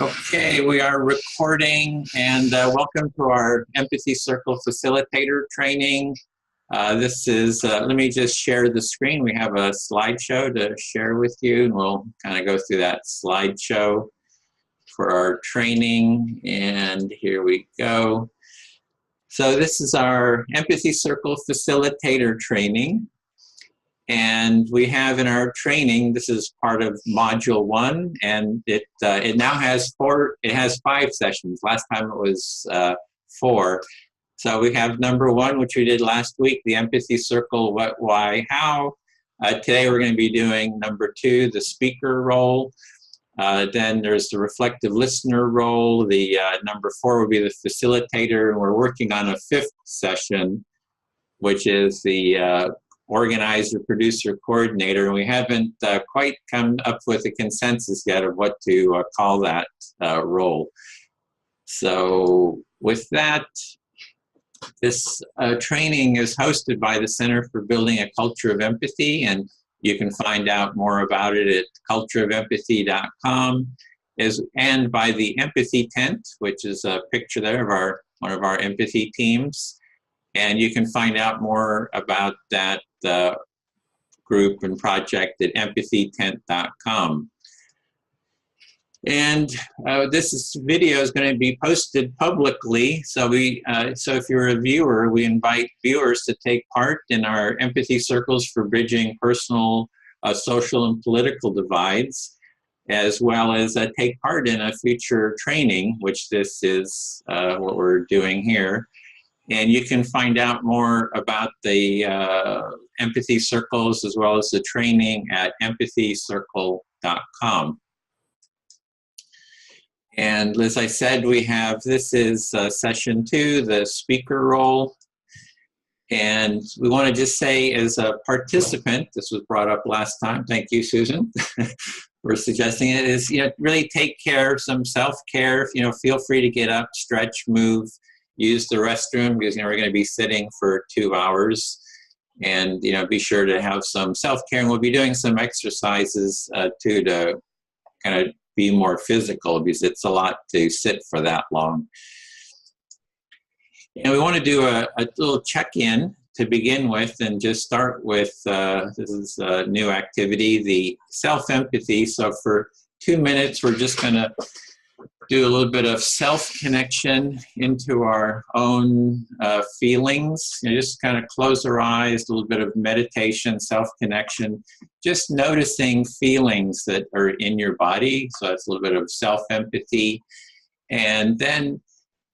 Okay, we are recording, and welcome to our Empathy Circle Facilitator training. Let me just share the screen. We have a slideshow to share with you, and we'll kind of go through that slideshow for our training, and here we go. So this is our Empathy Circle Facilitator training. And we have in our training, this is part of module 1, and it now has 5 sessions. Last time it was 4. So we have number 1, which we did last week, the empathy circle, what, why, how. Today we're going to be doing number 2, the speaker role. Then there's the reflective listener role. The number 4 will be the facilitator, and we're working on a 5th session, which is the organizer, producer, coordinator, and we haven't quite come up with a consensus yet of what to call that role. So with that, this training is hosted by the Center for Building a Culture of Empathy, and you can find out more about it at cultureofempathy.com, and by the Empathy Tent, which is a picture there of one of our empathy teams. And you can find out more about that group and project at empathytent.com. And this video is going to be posted publicly. So if you're a viewer, we invite viewers to take part in our empathy circles for bridging personal, social, and political divides, as well as take part in a future training, which this is what we're doing here. And you can find out more about the empathy circles as well as the training at empathycircle.com. And as I said, this is session 2, the speaker role. And we want to just say, as a participant, this was brought up last time, thank you, Susan, for suggesting it, is, really take care, some self-care, feel free to get up, stretch, move, use the restroom, because we're going to be sitting for 2 hours, and be sure to have some self-care. And we'll be doing some exercises too, to kind of be more physical, because it's a lot to sit for that long. And we want to do a little check-in to begin with, and just start with this is a new activity, the self-empathy. So for 2 minutes, we're just going to do a little bit of self-connection into our own feelings. Just kind of close our eyes, a little bit of meditation, self-connection, just noticing feelings that are in your body. So that's a little bit of self-empathy. And then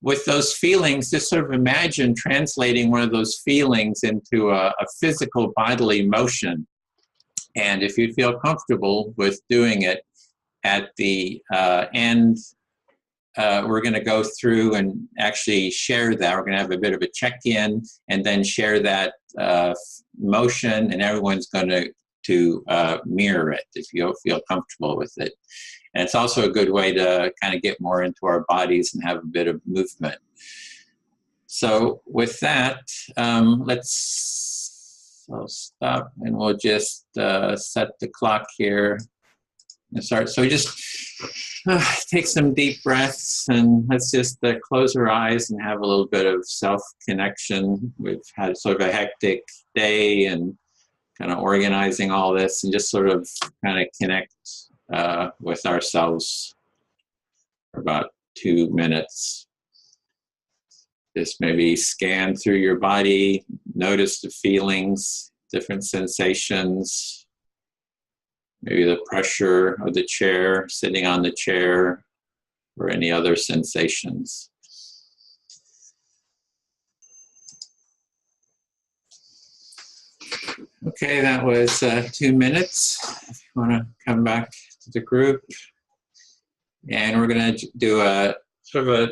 with those feelings, just sort of imagine translating one of those feelings into a physical bodily motion. And if you feel comfortable with doing it, at the end, we're going to go through and actually share that. We're going to have a bit of a check-in and then share that motion, and everyone's going to mirror it if you feel comfortable with it. And it's also a good way to kind of get more into our bodies and have a bit of movement. So with that, I'll stop, and we'll just set the clock here. Start. So just take some deep breaths, and let's just close our eyes and have a little bit of self-connection. We've had sort of a hectic day and kind of organizing all this, and just sort of kind of connect with ourselves for about 2 minutes. Just maybe scan through your body, notice the feelings, different sensations. Maybe the pressure of the chair, sitting on the chair, or any other sensations. Okay, that was 2 minutes. If you want to come back to the group. And we're going to do a sort of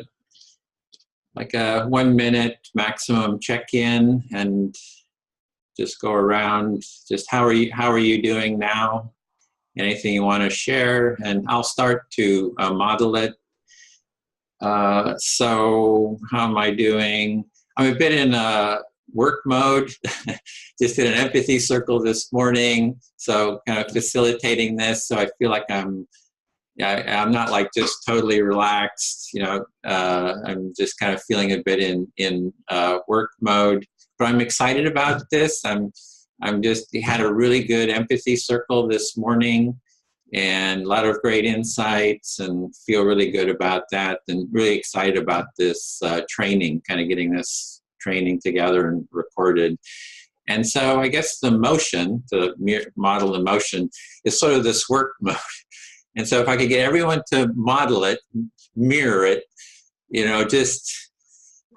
a 1 minute maximum check-in, and just go around. Just how are you doing now? Anything you want to share, and I'll start to model it. So how am I doing? I'm a bit in work mode. Just did an empathy circle this morning, so kind of facilitating this. So I feel like I'm yeah, I'm not like just totally relaxed, you know. I'm just kind of feeling a bit in work mode, but I'm excited about this. I'm just had a really good empathy circle this morning, and a lot of great insights, and feel really good about that, and really excited about this training, kind of getting this training together and recorded. And so I guess the motion, to model the motion, is sort of this work mode. And so if I could get everyone to model it, mirror it, you know, just,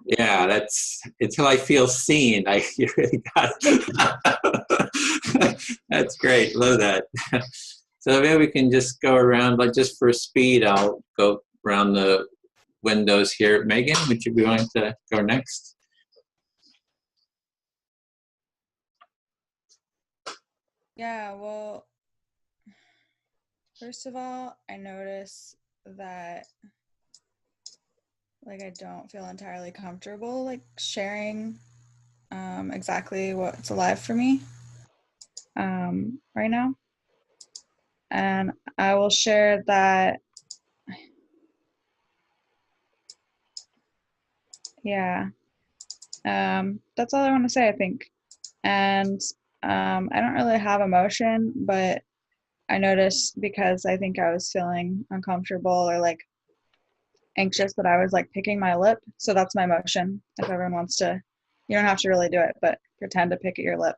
yeah, that's until I feel seen. I really got it. That's great. Love that. So maybe we can just go around, like just for speed, I'll go around the windows here. Megan, would you be willing to go next? Yeah, well, first of all, I notice that like I don't feel entirely comfortable like sharing exactly what's alive for me right now. And I will share that, yeah, that's all I want to say, I think. And I don't really have emotion, but I noticed because I think I was feeling uncomfortable or like anxious that I was like picking my lip. So that's my emotion. If everyone wants to, you don't have to really do it, but pretend to pick at your lip.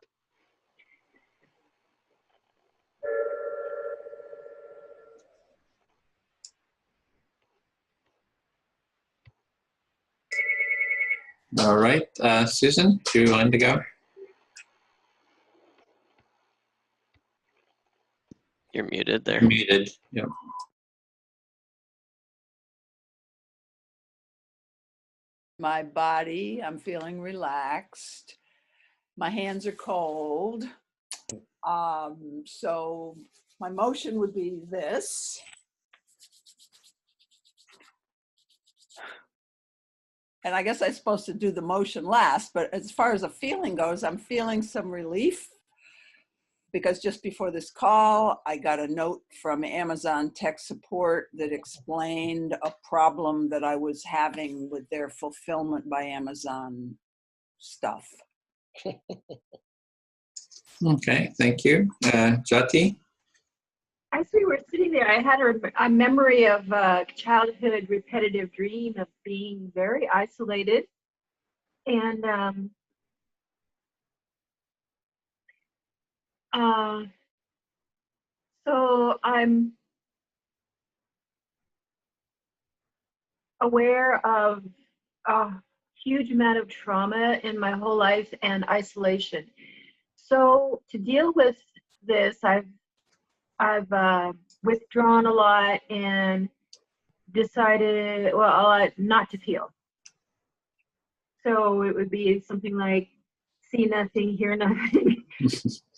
All right, Susan, do you want to go? You're muted there. Muted, yep. My body, I'm feeling relaxed. My hands are cold. So my motion would be this. And I guess I'm supposed to do the motion last, but as far as the feeling goes, I'm feeling some relief because just before this call, I got a note from Amazon tech support that explained a problem that I was having with their fulfillment by Amazon stuff. Okay, thank you. Jati? As we were sitting there, I had a memory of a childhood repetitive dream of being very isolated. And so I'm aware of a huge amount of trauma in my whole life and isolation. So to deal with this, I've withdrawn a lot and decided, well, not to feel. So it would be something like see nothing, hear nothing.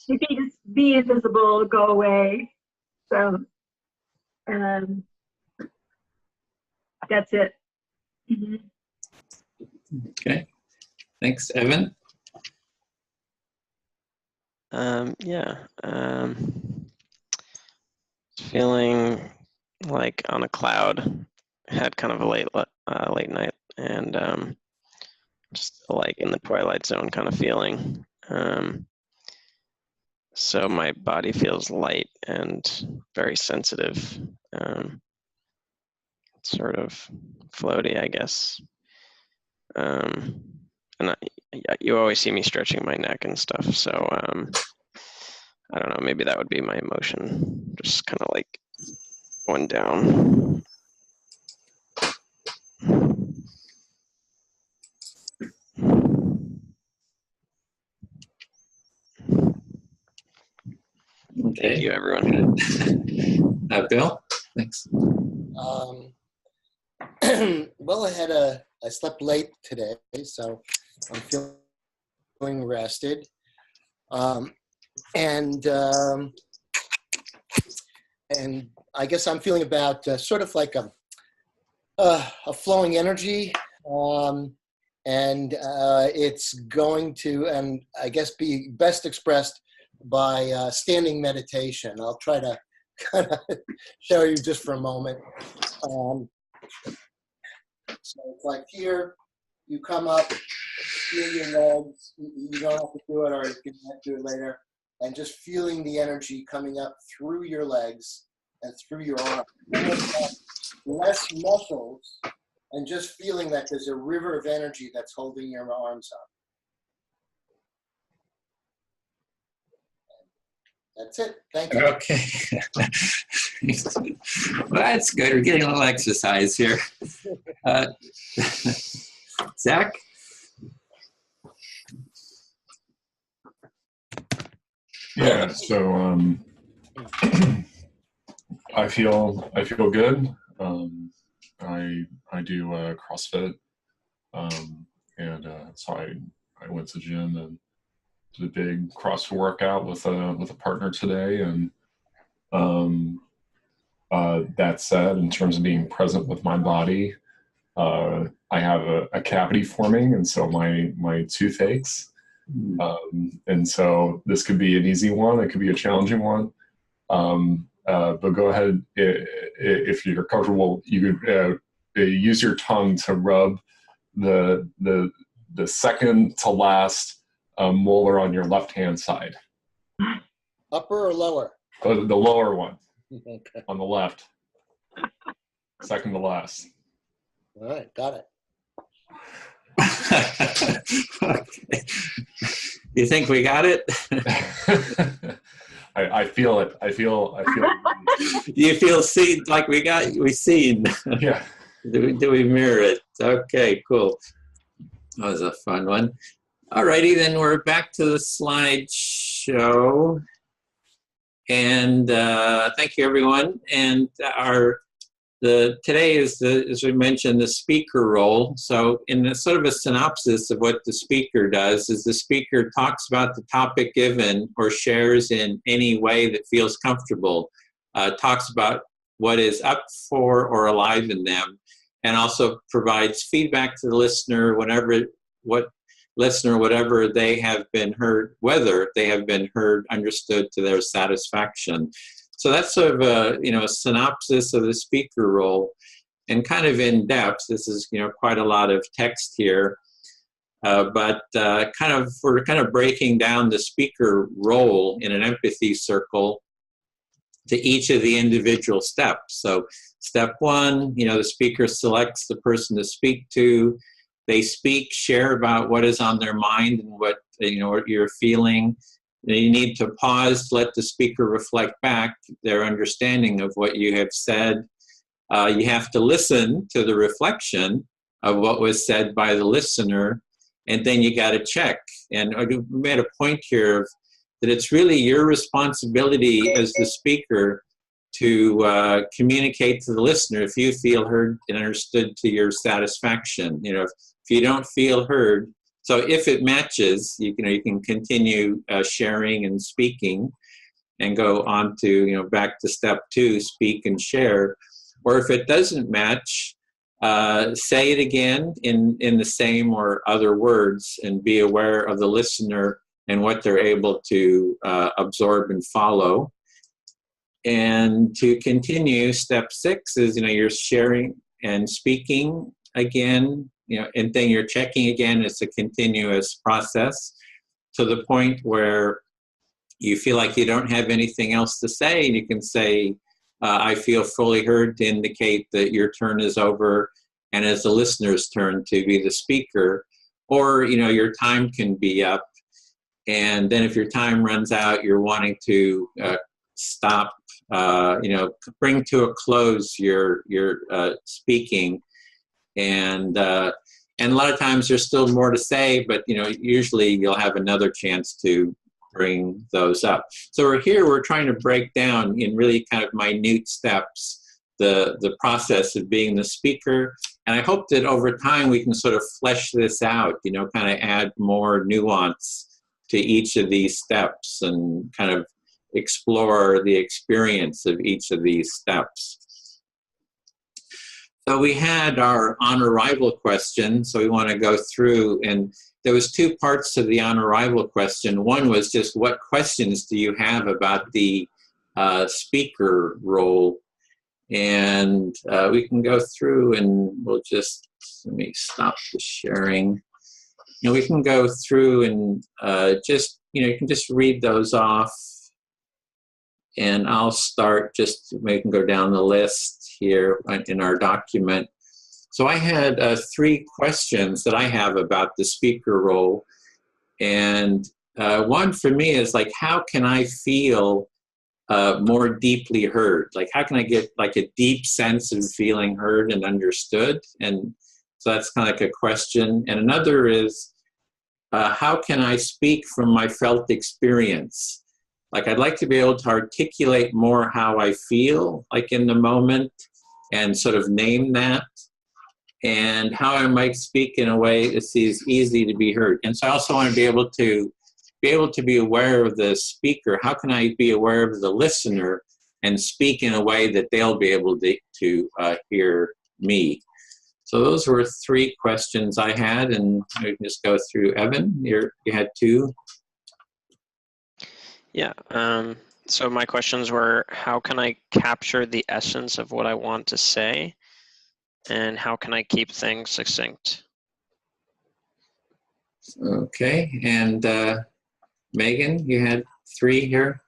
You can just be invisible, go away. So that's it. Mm-hmm. Okay, thanks. Evan? Feeling like on a cloud. Had kind of a late night, and just like in the twilight zone kind of feeling. So my body feels light and very sensitive, sort of floaty, I guess. And you always see me stretching my neck and stuff, so I don't know, maybe that would be my emotion, just kind of like going down. Okay. Thank you, everyone. Bill? Thanks. Well, I slept late today, so I'm feeling rested. And I guess I'm feeling about sort of like a flowing energy, and it's going to, and I guess be best expressed by standing meditation. I'll try to kind of show you just for a moment. So it's like here, you come up, feel your legs. You don't have to do it, or you can do it later. And just feeling the energy coming up through your legs and through your arms. Less muscles, and just feeling that there's a river of energy that's holding your arms up. That's it. Thank you. Okay. Well, that's good. We're getting a little exercise here. Zach? Yeah, so I feel good. I do CrossFit, and so I went to the gym and did a big CrossFit workout with a partner today. And that said, in terms of being present with my body, I have a cavity forming, and so my tooth aches. And so this could be an easy one. It could be a challenging one. But go ahead, if you're comfortable, you could use your tongue to rub the second to last molar on your left-hand side. Upper or lower? The lower one. Okay. On the left. Second to last. All right, got it. Okay. You think we got it? I feel it. I feel it. You feel seen, like we seen. Yeah. Do we mirror it? Okay, cool. That was a fun one. All righty, then we're back to the slideshow. And thank you, everyone. And today is, as we mentioned, the speaker role. So in a sort of a synopsis of what the speaker does is the speaker talks about the topic given or shares in any way that feels comfortable, talks about what is up for or alive in them, and also provides feedback to the listener whatever they have been heard, whether they have been heard, understood to their satisfaction. So that's sort of a synopsis of the speaker role, and kind of in depth. This is quite a lot of text here, but we're kind of breaking down the speaker role in an empathy circle to each of the individual steps. So step one, the speaker selects the person to speak to. They speak, share about what is on their mind and what you're feeling. You need to pause, let the speaker reflect back their understanding of what you have said. You have to listen to the reflection of what was said by the listener, and then you got to check. And I made a point here that it's really your responsibility as the speaker to communicate to the listener if you feel heard and understood to your satisfaction. If you don't feel heard, so if it matches, you can continue sharing and speaking, and go on to back to step two, speak and share. Or if it doesn't match, say it again in the same or other words, and be aware of the listener and what they're able to absorb and follow. And to continue, step six is you're sharing and speaking again. And then you're checking again. It's a continuous process to the point where you feel like you don't have anything else to say. And you can say, I feel fully heard, to indicate that your turn is over and it's the listener's turn to be the speaker. Or, your time can be up. And then if your time runs out, you're wanting to stop, bring to a close your speaking. And a lot of times there's still more to say, but usually you'll have another chance to bring those up. So we're trying to break down in really kind of minute steps the process of being the speaker. And I hope that over time we can sort of flesh this out, kind of add more nuance to each of these steps and kind of explore the experience of each of these steps. So we had our on arrival question, so we want to go through, and there was two parts to the on arrival question. One was just what questions do you have about the speaker role. And we can go through and we'll just, let me stop the sharing. You know, we can go through and just, you know, you can just read those off. And I'll start just, we can go down the list here in our document. So I had 3 questions that I have about the speaker role. And one for me is like, how can I feel more deeply heard? Like, how can I get like a deep sense of feeling heard and understood? And so that's kind of like a question. And another is, how can I speak from my felt experience? Like, I'd like to be able to articulate more how I feel, like in the moment, and sort of name that, and how I might speak in a way that's easy to be heard. And so I also want to be able to be aware of the speaker. How can I be aware of the listener and speak in a way that they'll be able to hear me? So those were 3 questions I had, and we can just go through. Evan, you had 2. Yeah. So my questions were, how can I capture the essence of what I want to say? And how can I keep things succinct? Okay, and Megan, you had 3 here.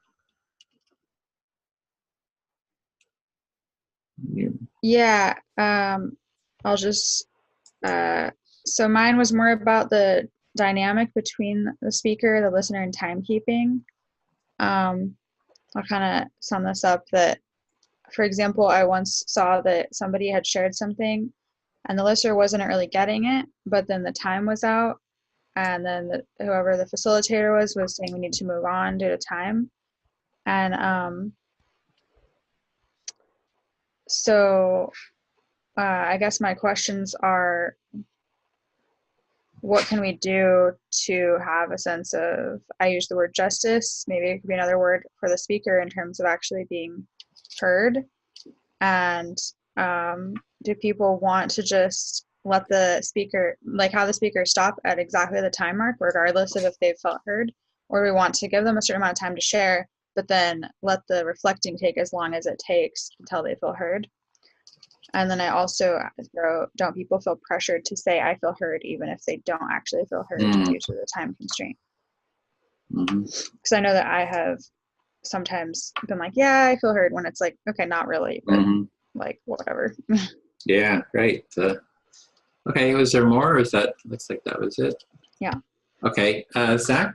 Yeah, I'll just, so mine was more about the dynamic between the speaker, the listener, and timekeeping. I'll kind of sum this up that, for example, I once saw that somebody had shared something and the listener wasn't really getting it, but then the time was out, and then whoever the facilitator was saying we need to move on due to time. And so I guess my questions are, what can we do to have a sense of, I use the word justice, maybe it could be another word for the speaker in terms of actually being heard? And do people want to just let the speaker, like have the speaker stop at exactly the time mark, regardless of if they've felt heard? Or do we want to give them a certain amount of time to share, but then let the reflecting take as long as it takes until they feel heard? And then I also wrote, don't people feel pressured to say I feel heard even if they don't actually feel heard due to the time constraint? Because I know that I have sometimes been like, yeah, I feel heard, when it's like, okay, not really, but like whatever. Yeah, great. Okay, was there more, or is that, looks like that was it? Yeah. Okay, Zach?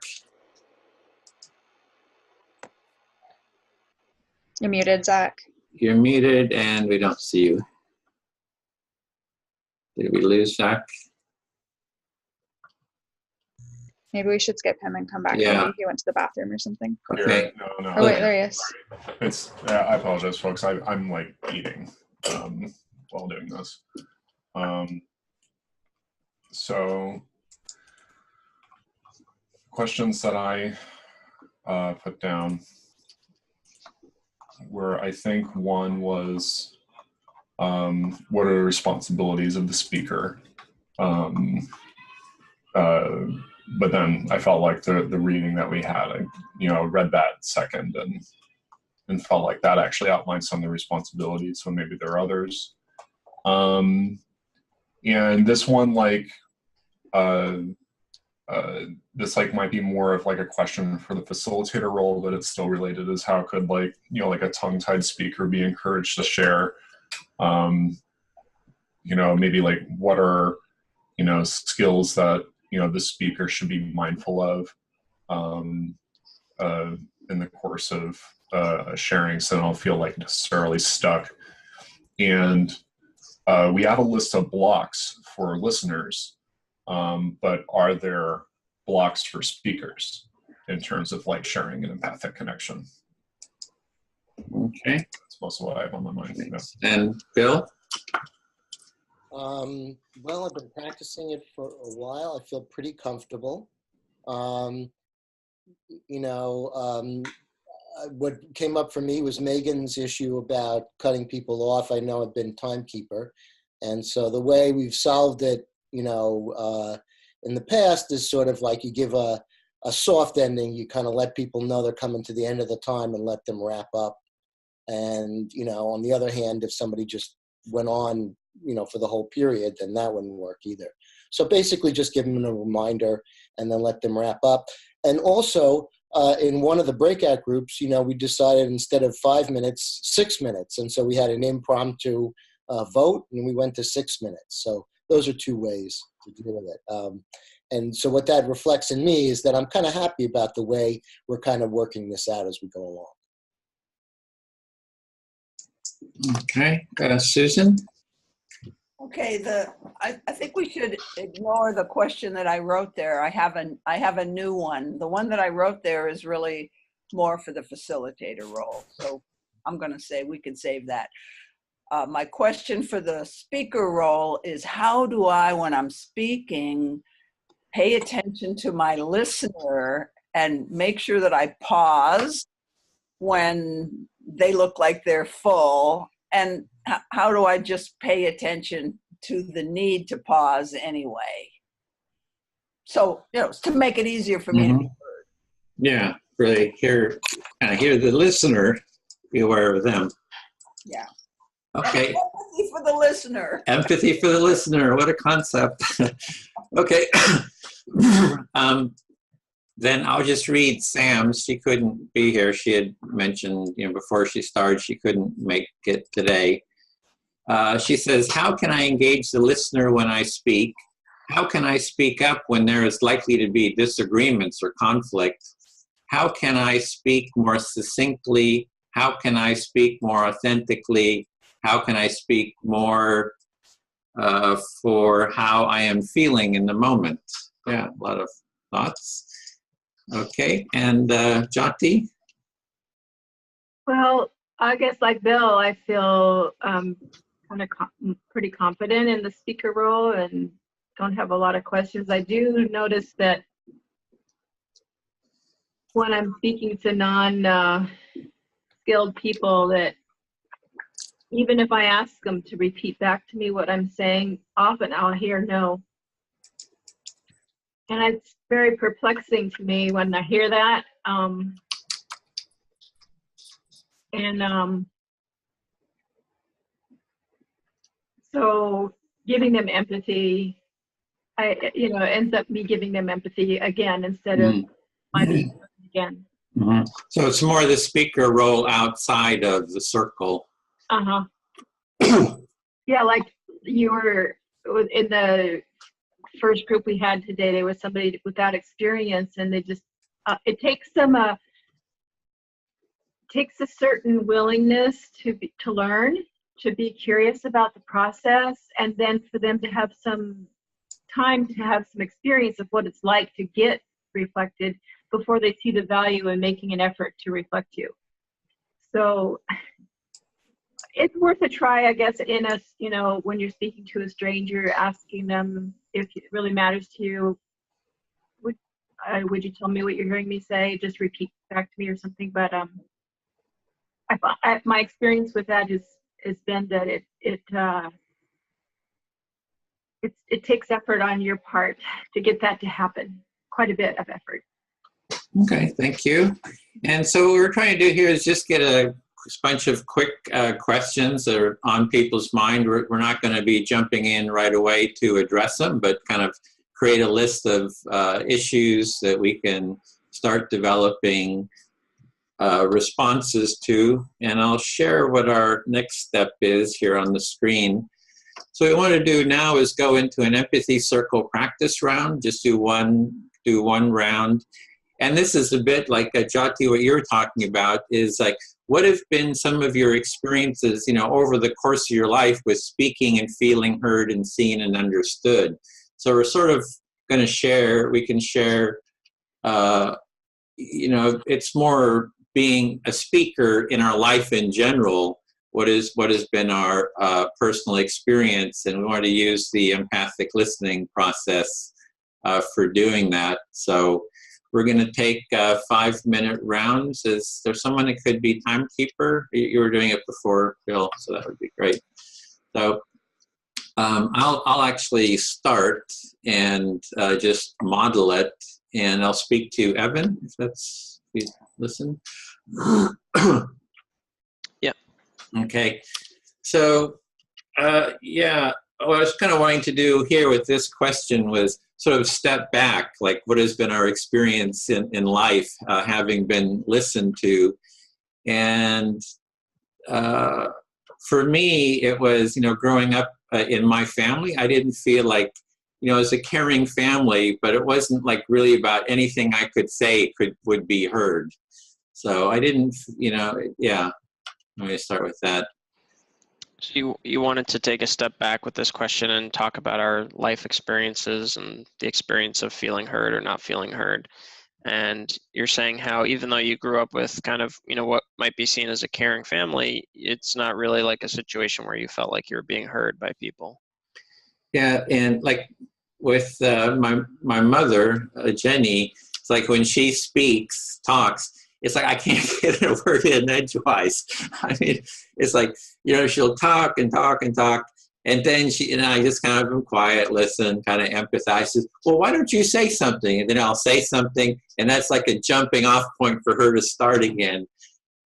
You're muted, Zach. You're muted and we don't see you. Did we lose Zach? Maybe we should skip him and come back. Yeah. Maybe he went to the bathroom or something. Okay. No. Oh wait, there he is. It's, I apologize, folks. I'm like eating while doing this. So questions that I put down were, I think one was, what are the responsibilities of the speaker? But then I felt like the reading that we had, I read that second and felt like that actually outlined some of the responsibilities. So maybe there are others. And this one, like, this like might be more of like a question for the facilitator role, but it's still related, is how could, like, like a tongue-tied speaker be encouraged to share, maybe like what are, skills that, the speaker should be mindful of in the course of sharing, so they don't feel like necessarily stuck. And we have a list of blocks for listeners, but are there blocks for speakers in terms of like sharing an empathic connection? Okay. That's most of what I have on my mind. Yeah. And Bill? Well, I've been practicing it for a while. I feel pretty comfortable. What came up for me was Megan's issue about cutting people off. I know I've been timekeeper. And so the way we've solved it, in the past is sort of like you give a soft ending. You kind of let people know they're coming to the end of the time and let them wrap up. And, you know, on the other hand, if somebody just went on, you know, for the whole period, then that wouldn't work either. So basically just give them a reminder and then let them wrap up. And also in one of the breakout groups, you know, we decided instead of 5 minutes, 6 minutes. And so we had an impromptu vote and we went to 6 minutes. So those are two ways to deal with it. And so what that reflects in me is that I'm kind of happy about the way we're kind of working this out as we go along. Okay, Susan? Okay, I think we should ignore the question that I wrote there. I have a new one. The one that I wrote there is really more for the facilitator role. So I'm going to say we can save that. My question for the speaker role is, how do I, when I'm speaking, pay attention to my listener and make sure that I pause when they look like they're full? And how do I just pay attention to the need to pause anyway? So, you know, to make it easier for me to be heard. Yeah, really hear the listener, be aware of them. Yeah. Okay. Empathy for the listener. Empathy for the listener. What a concept. Okay. Then I'll just read Sam's. She couldn't be here. She had mentioned, you know, before she started, she couldn't make it today. She says, how can I engage the listener when I speak? How can I speak up when there is likely to be disagreements or conflict? How can I speak more succinctly? How can I speak more authentically? How can I speak more for how I am feeling in the moment? Yeah, a lot of thoughts. Okay, and Jyoti? Well, I guess like Bill, I feel kind of pretty confident in the speaker role and don't have a lot of questions. I do notice that when I'm speaking to non-skilled people, that even if I ask them to repeat back to me what I'm saying, often I'll hear no. And it's very perplexing to me when I hear that. So giving them empathy, ends up me giving them empathy again instead of my being again. Mm-hmm. So it's more the speaker role outside of the circle. Yeah, like you were in the first group we had today, there was somebody without experience, and they just it takes a certain willingness to learn, to be curious about the process, and then for them to have some time to have some experience of what it's like to get reflected before they see the value in making an effort to reflect you. So it's worth a try, I guess, when you're speaking to a stranger, asking them if it really matters to you. Would you tell me what you're hearing me say? Just repeat back to me or something. But my experience with that has been that it takes effort on your part to get that to happen. Quite a bit of effort. Okay, thank you. And so what we're trying to do here is just get a bunch of quick questions that are on people's mind. We're not going to be jumping in right away to address them, but kind of create a list of issues that we can start developing responses to. And I'll share what our next step is here on the screen. So what we want to do now is go into an empathy circle practice round. Just do one round. And this is a bit like Jyoti, what you're talking about is like, what have been some of your experiences, over the course of your life with speaking and feeling heard and seen and understood? So we're sort of going to share, we can share, it's more being a speaker in our life in general, what has been our personal experience, and we want to use the empathic listening process for doing that. So we're going to take 5-minute rounds. Is there someone that could be timekeeper? You were doing it before, Bill, so that would be great. So I'll actually start and just model it, and I'll speak to Evan, if you listen. Yeah. Okay. So, yeah, what I was kind of wanting to do here with this question was sort of step back, like what has been our experience in life, having been listened to. And for me, it was, growing up in my family, I didn't feel like, it was a caring family, but it wasn't like really about anything I could say would be heard. So I didn't, yeah, let me start with that. So you wanted to take a step back with this question and talk about our life experiences and the experience of feeling heard or not feeling heard. And you're saying how even though you grew up with kind of, what might be seen as a caring family, it's not really like a situation where you felt like you were being heard by people. Yeah, and like with my mother, Jenny, it's like when she talks, it's like I can't get a word in edgewise. I mean, it's like, she'll talk and talk and talk, and then I just kind of am quiet, listen, kind of empathize. Says, well, why don't you say something? And then I'll say something, and that's like a jumping off point for her to start again.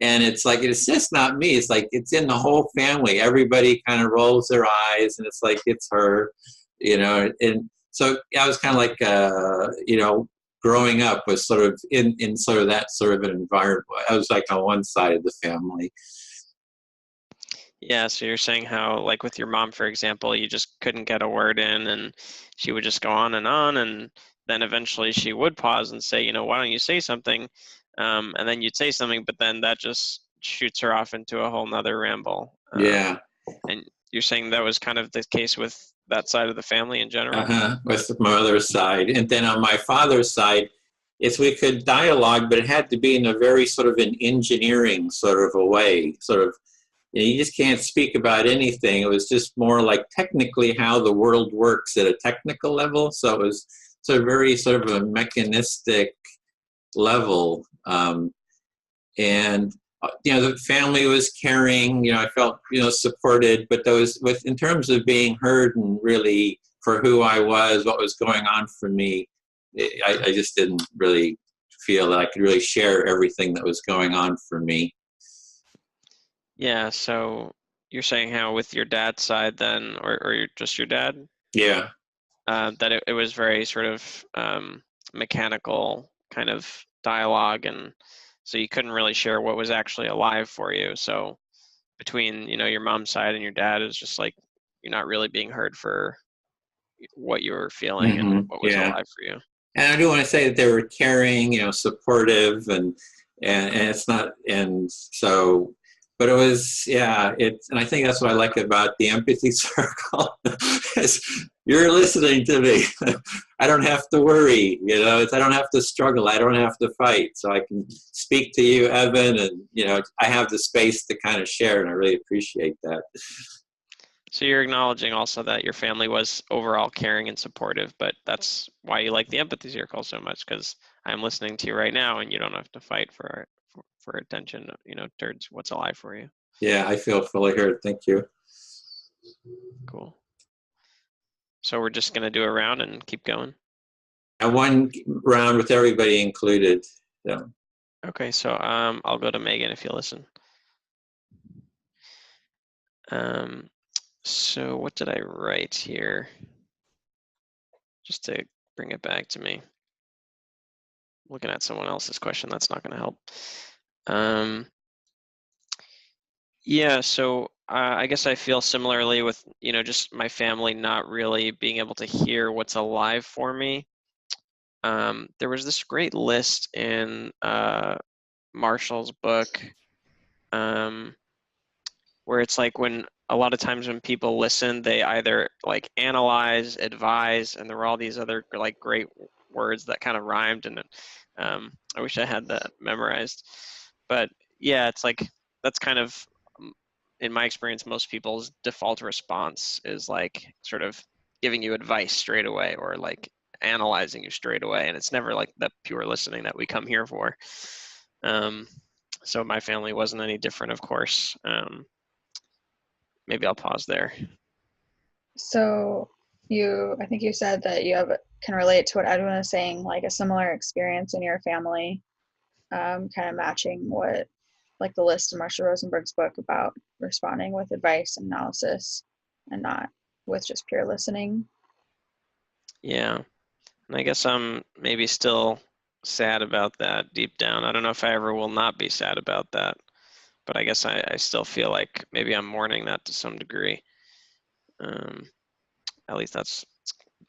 And it's like, it's just not me. It's like, it's in the whole family. Everybody kind of rolls their eyes, and it's like, it's her, and so I was kind of like, growing up was sort of in sort of that sort of an environment. I was like on one side of the family. Yeah, so you're saying how, like with your mom, for example, you just couldn't get a word in and she would just go on, and then eventually she would pause and say, why don't you say something? And then you'd say something, but then that just shoots her off into a whole nother ramble. Yeah. And you're saying that was kind of the case with that side of the family in general? With my mother's side. And then on my father's side, we could dialogue, but it had to be in a very sort of an engineering sort of a way, sort of, you just can't speak about anything. It was just more like technically how the world works at a technical level. So it was sort of very sort of a mechanistic level. And the family was caring, I felt, supported, but in terms of being heard and really for who I was, what was going on for me, I just didn't really feel that I could really share everything that was going on for me. Yeah, so you're saying how with your dad's side then, or just your dad? Yeah. That it was very sort of mechanical kind of dialogue, and so you couldn't really share what was actually alive for you. So between, your mom's side and your dad, is just like you're not really being heard for what you were feeling and what was alive for you. And I do want to say that they were caring, supportive, and it's not, and so, but it was, and I think that's what I like about the empathy circle, is you're listening to me. I don't have to worry, I don't have to struggle. I don't have to fight. So I can speak to you, Evan, and, I have the space to kind of share, and I really appreciate that. So you're acknowledging also that your family was overall caring and supportive, but that's why you like the empathy circle so much, because I'm listening to you right now and you don't have to fight for attention, towards what's alive for you. Yeah, I feel fully heard. Thank you. Cool. So we're just going to do a round and keep going? And one round with everybody included. So. Okay, so I'll go to Megan if you listen. So what did I write here? Just to bring it back to me. Looking at someone else's question, that's not going to help. Yeah, so I guess I feel similarly with, just my family not really being able to hear what's alive for me. There was this great list in Marshall's book, where it's like when a lot of times when people listen, they either like analyze, advise, and there were all these other like great words that kind of rhymed, and I wish I had that memorized. But yeah, it's like that's kind of, in my experience, most people's default response is like sort of giving you advice straight away, or like analyzing you straight away, and it's never like the pure listening that we come here for. So my family wasn't any different, of course. Maybe I'll pause there. So I think you said that can relate to what Edwin was saying, like a similar experience in your family, kind of matching what like the list in Marshall Rosenberg's book about responding with advice and analysis and not with just pure listening. Yeah. And I guess I'm maybe still sad about that deep down. I don't know if I ever will not be sad about that, but I guess I still feel like maybe I'm mourning that to some degree. At least that's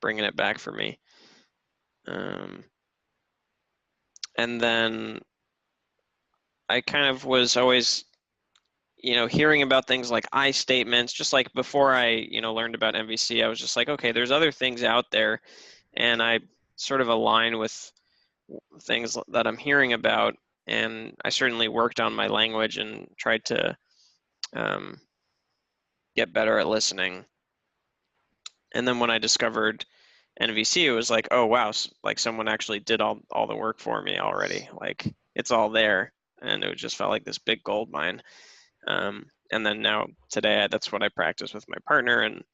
bringing it back for me. And then I kind of was always, hearing about things like I statements, just like before I, learned about MVC, I was just like, okay, there's other things out there, and I sort of align with things that I'm hearing about. And I certainly worked on my language and tried to get better at listening. And then when I discovered NVC, it was like, oh wow, like someone actually did all the work for me already. Like it's all there, and it just felt like this big gold mine. And then now today, that's what I practice with my partner, and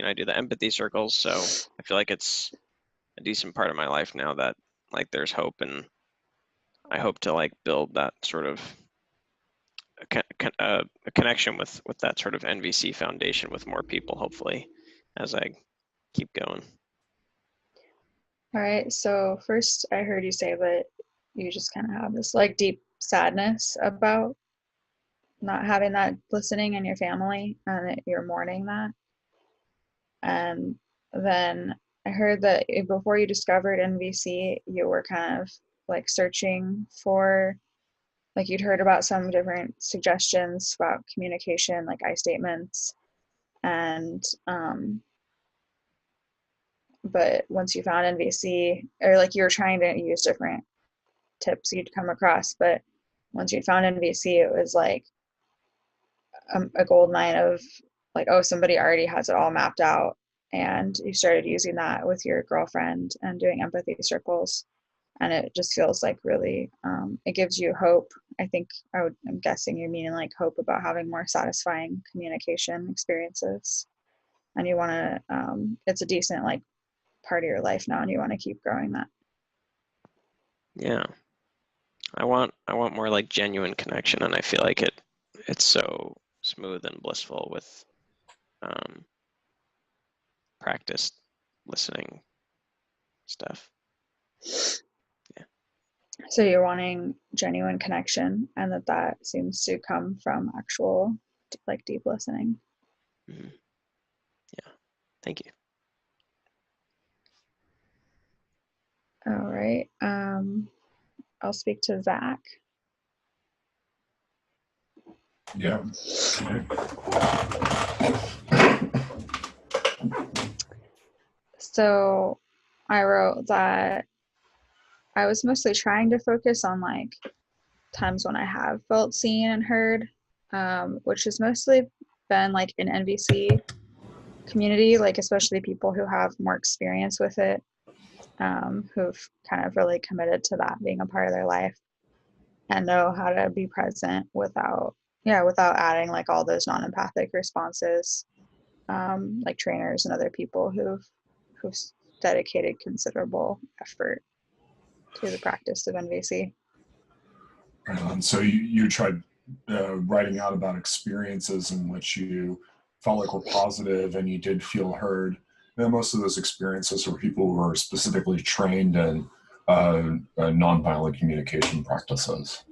I do the empathy circles. So I feel like it's a decent part of my life now that like there's hope, and I hope to like build that sort of a connection with that sort of NVC foundation with more people, hopefully, as I keep going. All right, so first I heard you say that you just kind of have this like deep sadness about not having that listening in your family and that you're mourning that. And then I heard that before you discovered NVC, you were kind of like searching for, like you'd heard about some different suggestions about communication, like I statements, and but once you found NVC, or like you were trying to use different tips you'd come across, but once you found NVC, it was like a gold mine of like, oh, somebody already has it all mapped out, and you started using that with your girlfriend and doing empathy circles, and it just feels like really it gives you hope. I think I'm guessing you're meaning like hope about having more satisfying communication experiences, and you want to it's a decent like part of your life now, and you want to keep growing that. Yeah, I want more like genuine connection, and I feel like it's so smooth and blissful with practiced listening stuff. Yeah. So you're wanting genuine connection, and that seems to come from actual like deep listening. Mm-hmm. Yeah, thank you. All right, I'll speak to Zach. Yeah. So I wrote that I was mostly trying to focus on like times when I have felt seen and heard, which has mostly been like in NVC community, like especially people who have more experience with it, who've kind of really committed to that being a part of their life and know how to be present without adding like all those non-empathic responses, like trainers and other people who've dedicated considerable effort to the practice of NVC. Right on. So you tried writing out about experiences in which you felt like were positive and you did feel heard. And most of those experiences were people who were specifically trained in nonviolent communication practices.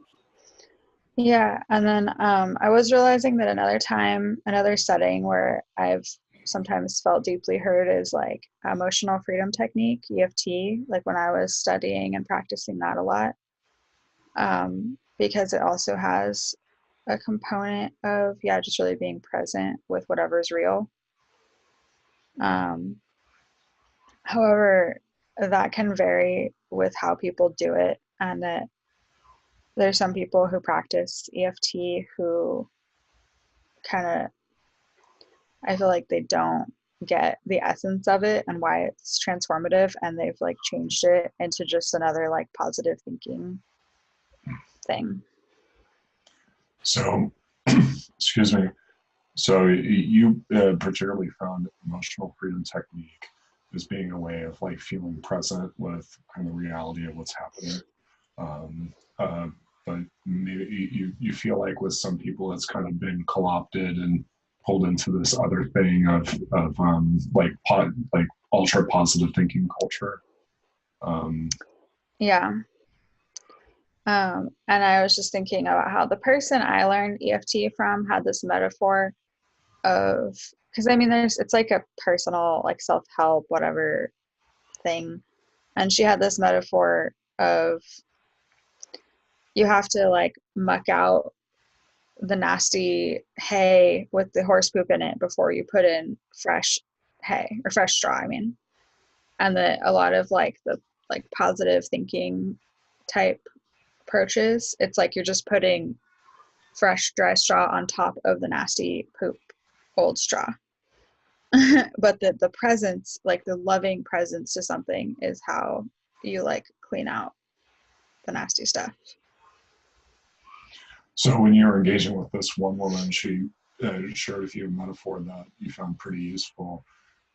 Yeah, and then I was realizing that another setting where I've sometimes felt deeply heard is like emotional freedom technique, EFT, like when I was studying and practicing that a lot, because it also has a component of, just really being present with whatever's real. However, that can vary with how people do it, and that there's some people who practice EFT who kind of, I feel like they don't get the essence of it and why it's transformative, and they've like changed it into just another like positive thinking thing. So, excuse me. So you particularly found emotional freedom technique as being a way of like feeling present with kind of the reality of what's happening. but maybe you feel like with some people it's kind of been co-opted and pulled into this other thing of like ultra positive thinking culture. Yeah. And I was just thinking about how the person I learned EFT from had this metaphor of, because I mean, it's like a personal, like self-help, whatever thing. And she had this metaphor of you have to like muck out the nasty hay with the horse poop in it before you put in fresh hay or fresh straw, I mean. And that a lot of like the like positive thinking type approaches, it's like you're just putting fresh dry straw on top of the nasty poop old straw. But the presence, like the loving presence to something, is how you like clean out the nasty stuff. So when you were engaging with this one woman, she shared with you a metaphor that you found pretty useful,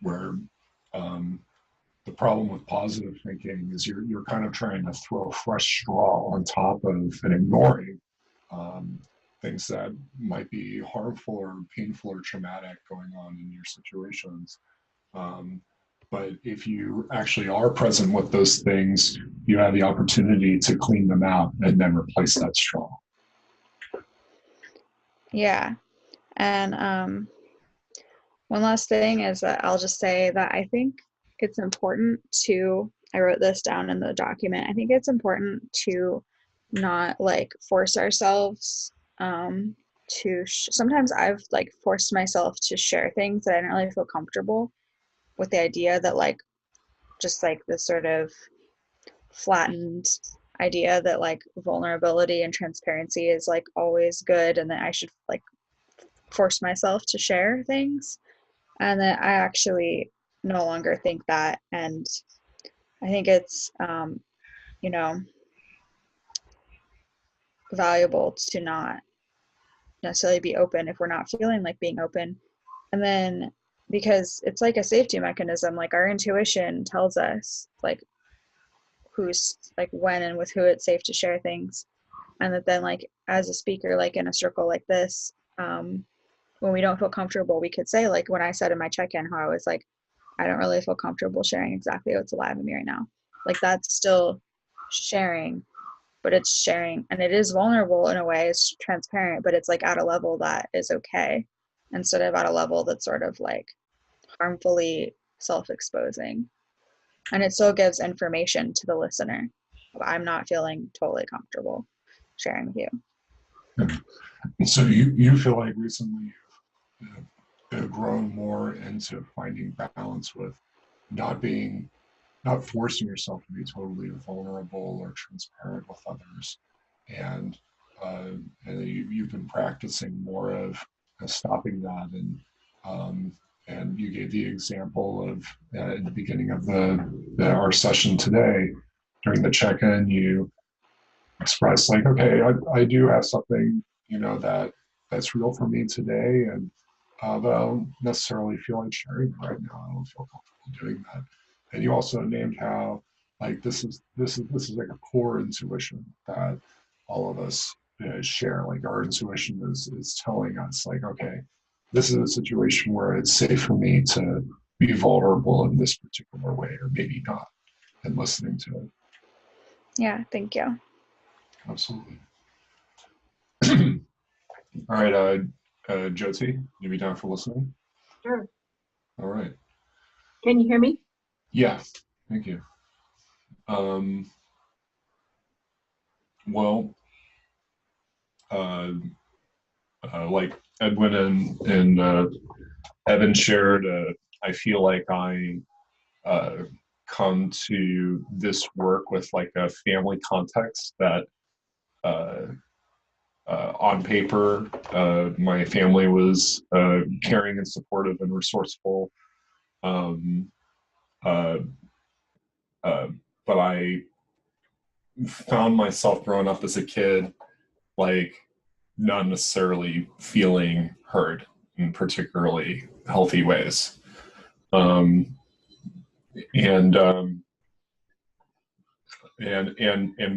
where the problem with positive thinking is you're kind of trying to throw fresh straw on top of and ignoring things that might be harmful or painful or traumatic going on in your situations. But if you actually are present with those things, you have the opportunity to clean them out and then replace that straw. Yeah. And one last thing is that I'll just say that I think it's important to, I wrote this down in the document, I think it's important to not like force ourselves to, sometimes I've like forced myself to share things that I didn't really feel comfortable with, the idea that like, just like this sort of flattened idea that like vulnerability and transparency is like always good and that I should like force myself to share things, and that I actually no longer think that. And I think it's you know, valuable to not necessarily be open if we're not feeling like being open. And then because it's like a safety mechanism, like our intuition tells us like who's like when and with who it's safe to share things. And that then like as a speaker, like in a circle like this, when we don't feel comfortable, we could say, like when I said in my check-in how I was like, I don't really feel comfortable sharing exactly what's alive in me right now. Like that's still sharing, but it's sharing, and it is vulnerable in a way, it's transparent, but it's like at a level that is okay, instead of at a level that's sort of like harmfully self-exposing. And it still gives information to the listener. I'm not feeling totally comfortable sharing with you. So you feel like recently you've grown more into finding balance with not forcing yourself to be totally vulnerable or transparent with others, and you've been practicing more of stopping that, and you gave the example of in the beginning of our session today, during the check-in, you expressed like, okay, I do have something, that's real for me today, and but I don't necessarily feel like sharing it right now. I don't feel comfortable doing that. And you also named how like this is like a core intuition that all of us share. Like our intuition is telling us like, okay, this is a situation where it's safe for me to be vulnerable in this particular way, or maybe not, and listening to it. Yeah, thank you. Absolutely. All right, Jyoti, you be down for listening? Sure. All right. Can you hear me? Yeah, thank you. Well, like Edwin and Evan shared, I feel like I come to this work with like a family context that on paper, my family was caring and supportive and resourceful. But I found myself growing up as a kid, like not necessarily feeling heard in particularly healthy ways. And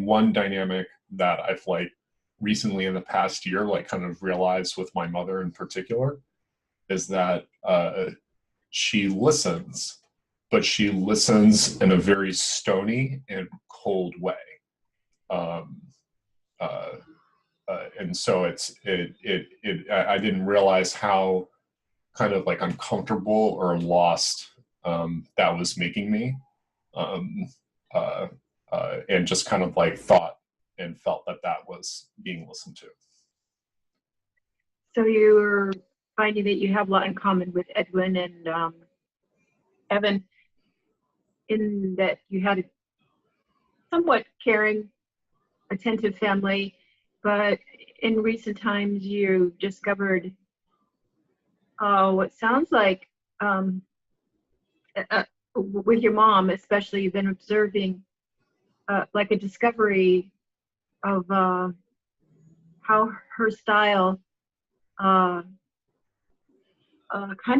one dynamic that I've like recently in the past year, like kind of realized with my mother in particular, is that she listens, but she listens in a very stony and cold way. And so I didn't realize how kind of like uncomfortable or lost that was making me. And just kind of like thought and felt that that was being listened to. So you're finding that you have a lot in common with Edwin and Evan, in that you had a somewhat caring, attentive family, but in recent times you discovered what sounds like with your mom especially, you've been observing like a discovery of how her style kind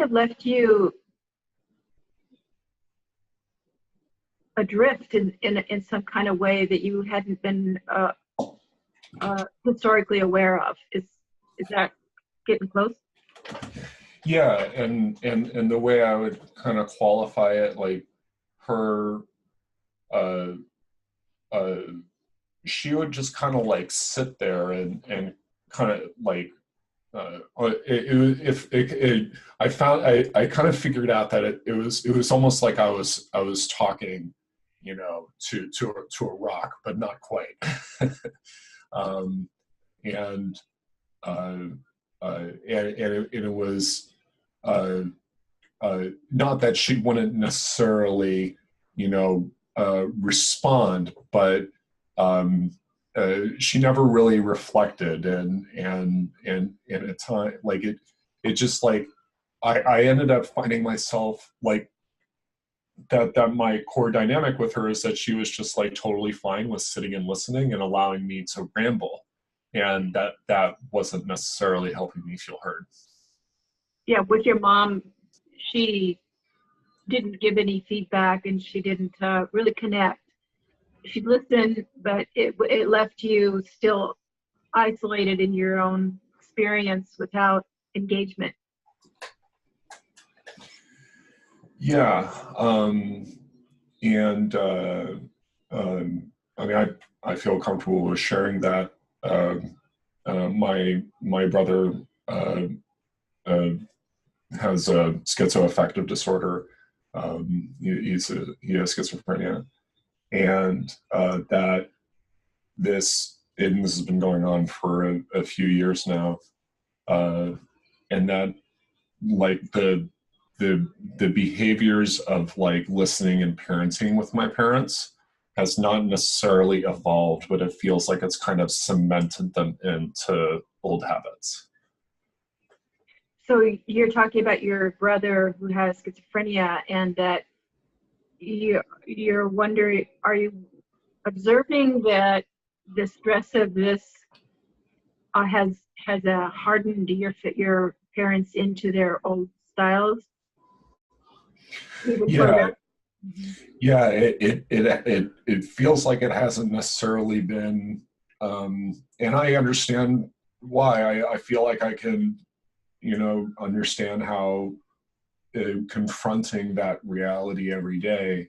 of left you adrift in some kind of way that you hadn't been historically aware of. Is that getting close? Yeah, and the way I would kind of qualify it, like her, she would just kind of like sit there and kind of like, I kind of figured out that it was almost like I was talking, you know, to a rock, but not quite. And it was not that she wouldn't necessarily, you know, respond, but she never really reflected, and at time, like it just like I ended up finding myself like that my core dynamic with her is that she was just like totally fine with sitting and listening and allowing me to ramble, and that wasn't necessarily helping me feel heard. Yeah, with your mom, she didn't give any feedback and she didn't really connect. She listened, but it left you still isolated in your own experience without engagement. Yeah, and I mean, I feel comfortable with sharing that. My brother has a schizoaffective disorder. He has schizophrenia, and that this has been going on for a few years now, and that like the behaviors of like listening and parenting with my parents has not necessarily evolved, but it feels like it's kind of cemented them into old habits. So you're talking about your brother who has schizophrenia, and that you're wondering, are you observing that the stress of this has hardened your parents into their old styles? Yeah, yeah. It feels like it hasn't necessarily been, and I understand why. I feel like I can, you know, understand how confronting that reality every day.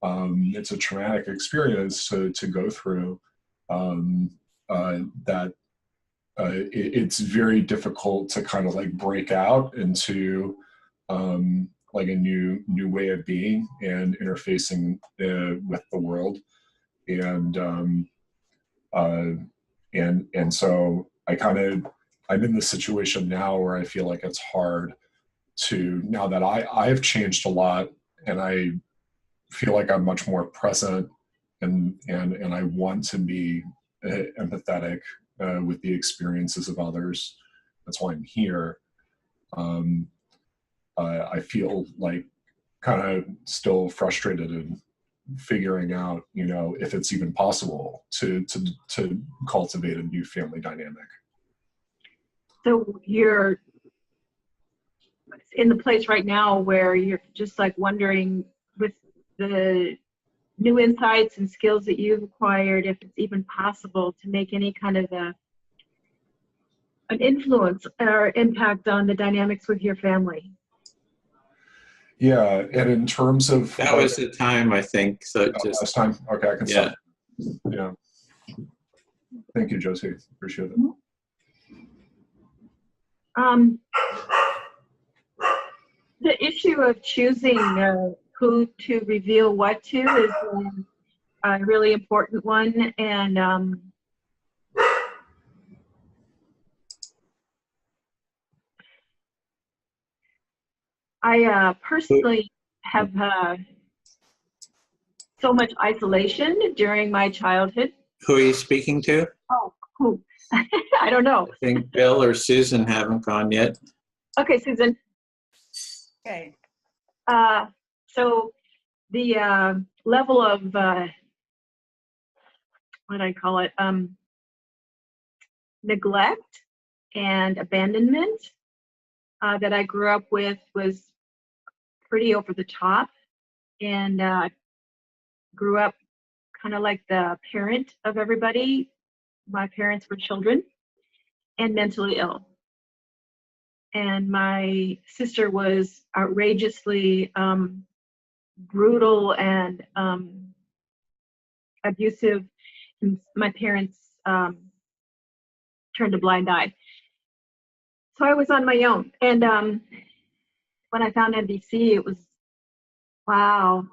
It's a traumatic experience to go through. It's very difficult to kind of like break out into like a new way of being and interfacing with the world, and so I'm in this situation now where I feel like it's hard to, now that I've changed a lot and I feel like I'm much more present and I want to be empathetic with the experiences of others. That's why I'm here. I feel like kind of still frustrated and figuring out, you know, if it's even possible to cultivate a new family dynamic. So you're in the place right now where you're just like wondering, with the new insights and skills that you've acquired, if it's even possible to make any kind of a an influence or impact on the dynamics with your family? Yeah, and in terms of That was the time, I think. So just last time, okay, I can yeah. stop. Yeah. Thank you, Josie. Appreciate it. The issue of choosing who to reveal what to is a really important one, and I personally have so much isolation during my childhood. Who are you speaking to? Oh, who? I don't know. I think Bill or Susan haven't gone yet. Okay, Susan. Okay. So the level of what do I call it? Neglect and abandonment that I grew up with was pretty over the top, and grew up kind of like the parent of everybody. My parents were children and mentally ill. And my sister was outrageously brutal and abusive. And my parents turned a blind eye. So I was on my own. And when I found NVC, it was, wow,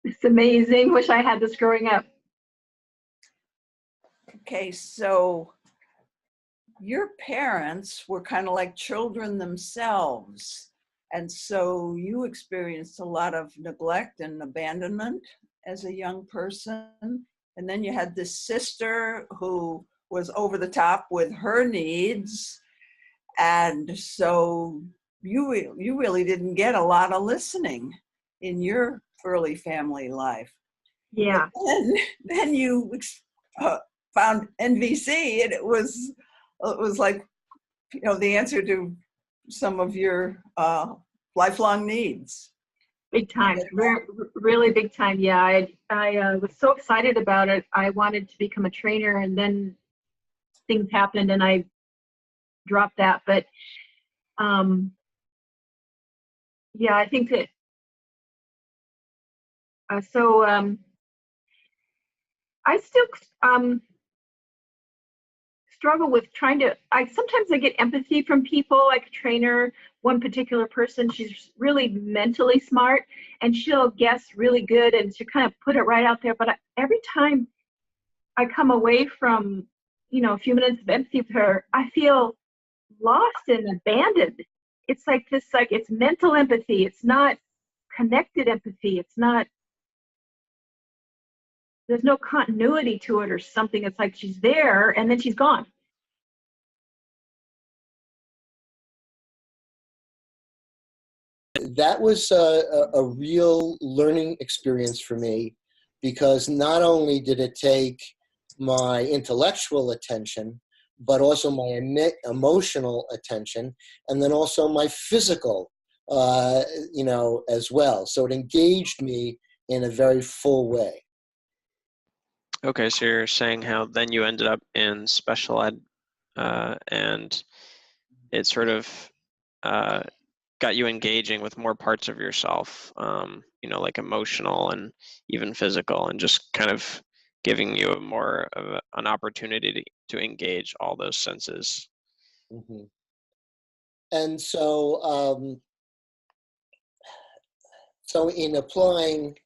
it's amazing. Wish I had this growing up. Okay, so your parents were kind of like children themselves. And so you experienced a lot of neglect and abandonment as a young person. And then you had this sister who was over the top with her needs. And so you really didn't get a lot of listening in your early family life. Yeah. And then you found NVC, and it was like, you know, the answer to some of your lifelong needs. Big time, really big time. Yeah, I was so excited about it. I wanted to become a trainer, and then things happened, and I dropped that. But yeah, I think that I still struggle with trying to, sometimes I get empathy from people, like a trainer, one particular person, she's really mentally smart and she'll guess really good and she'll kind of put it right out there. But every time I come away from, you know, a few minutes of empathy with her, I feel lost and abandoned. It's like this, like it's mental empathy. It's not connected empathy. It's not, there's no continuity to it or something. It's like she's there and then she's gone. That was a real learning experience for me, because not only did it take my intellectual attention, but also my emotional attention, and then also my physical, you know, as well. So it engaged me in a very full way. Okay, so you're saying how then you ended up in special ed, and it sort of got you engaging with more parts of yourself, you know, like emotional and even physical, and just kind of giving you more of an opportunity to engage all those senses. Mm-hmm. And so, so in applying,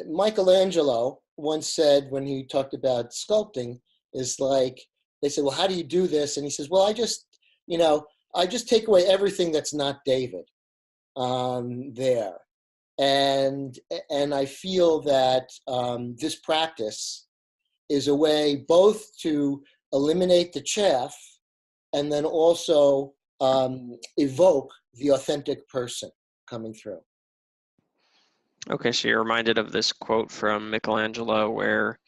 Michelangelo once said, when he talked about sculpting, is like, they said, well, how do you do this? And he says, well, I just, you know, I just take away everything that's not David there. And I feel that this practice is a way both to eliminate the chaff and then also evoke the authentic person coming through. Okay, so you're reminded of this quote from Michelangelo where,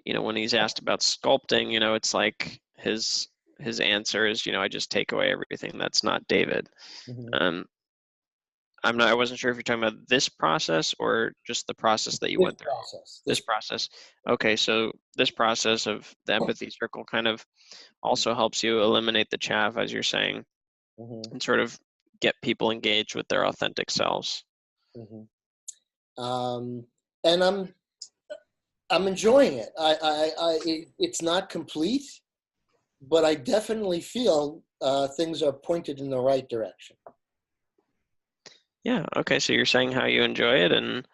you know, when he's asked about sculpting, you know, it's like his answer is, you know, I just take away everything that's not David. Mm-hmm. I wasn't sure if you're talking about this process or just the process that you went through. Process. This process. Okay, so this process of the empathy circle kind of also helps you eliminate the chaff, as you're saying, and sort of get people engaged with their authentic selves. And I'm enjoying it. It's not complete, but I definitely feel things are pointed in the right direction. Yeah. Okay. So you're saying how you enjoy it, and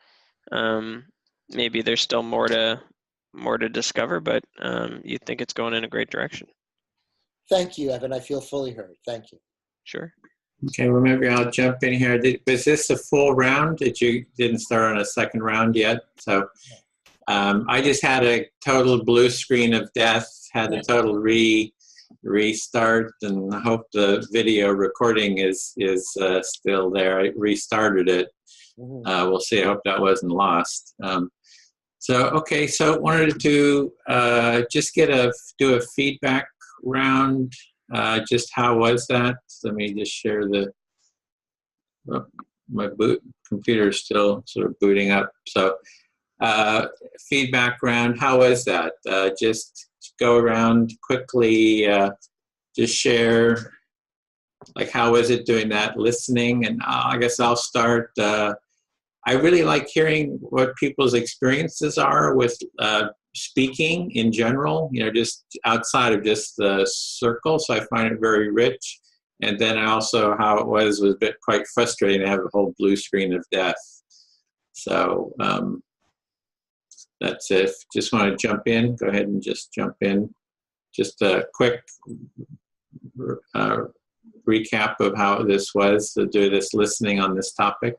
maybe there's still more to discover, but you think it's going in a great direction. Thank you, Evan. I feel fully heard. Thank you. Sure. Okay, well, maybe I'll jump in here. Was this a full round? You didn't start on a second round yet? So I just had a total blue screen of death, had a total restart, and I hope the video recording is still there. I restarted it. We'll see. I hope that wasn't lost. Okay, so wanted to just do a feedback round. Just how was that? Let me just share my computer is still sort of booting up. So feedback round, how was that? Just go around quickly, just share, like, how was it doing that, listening? And I guess I'll start. I really like hearing what people's experiences are with speaking in general, just outside of just the circle. So I find it very rich. And then also how it was a bit quite frustrating to have a whole blue screen of death. So that's it. Just want to jump in. Go ahead and just jump in. Just a quick recap of how this was to do this listening on this topic.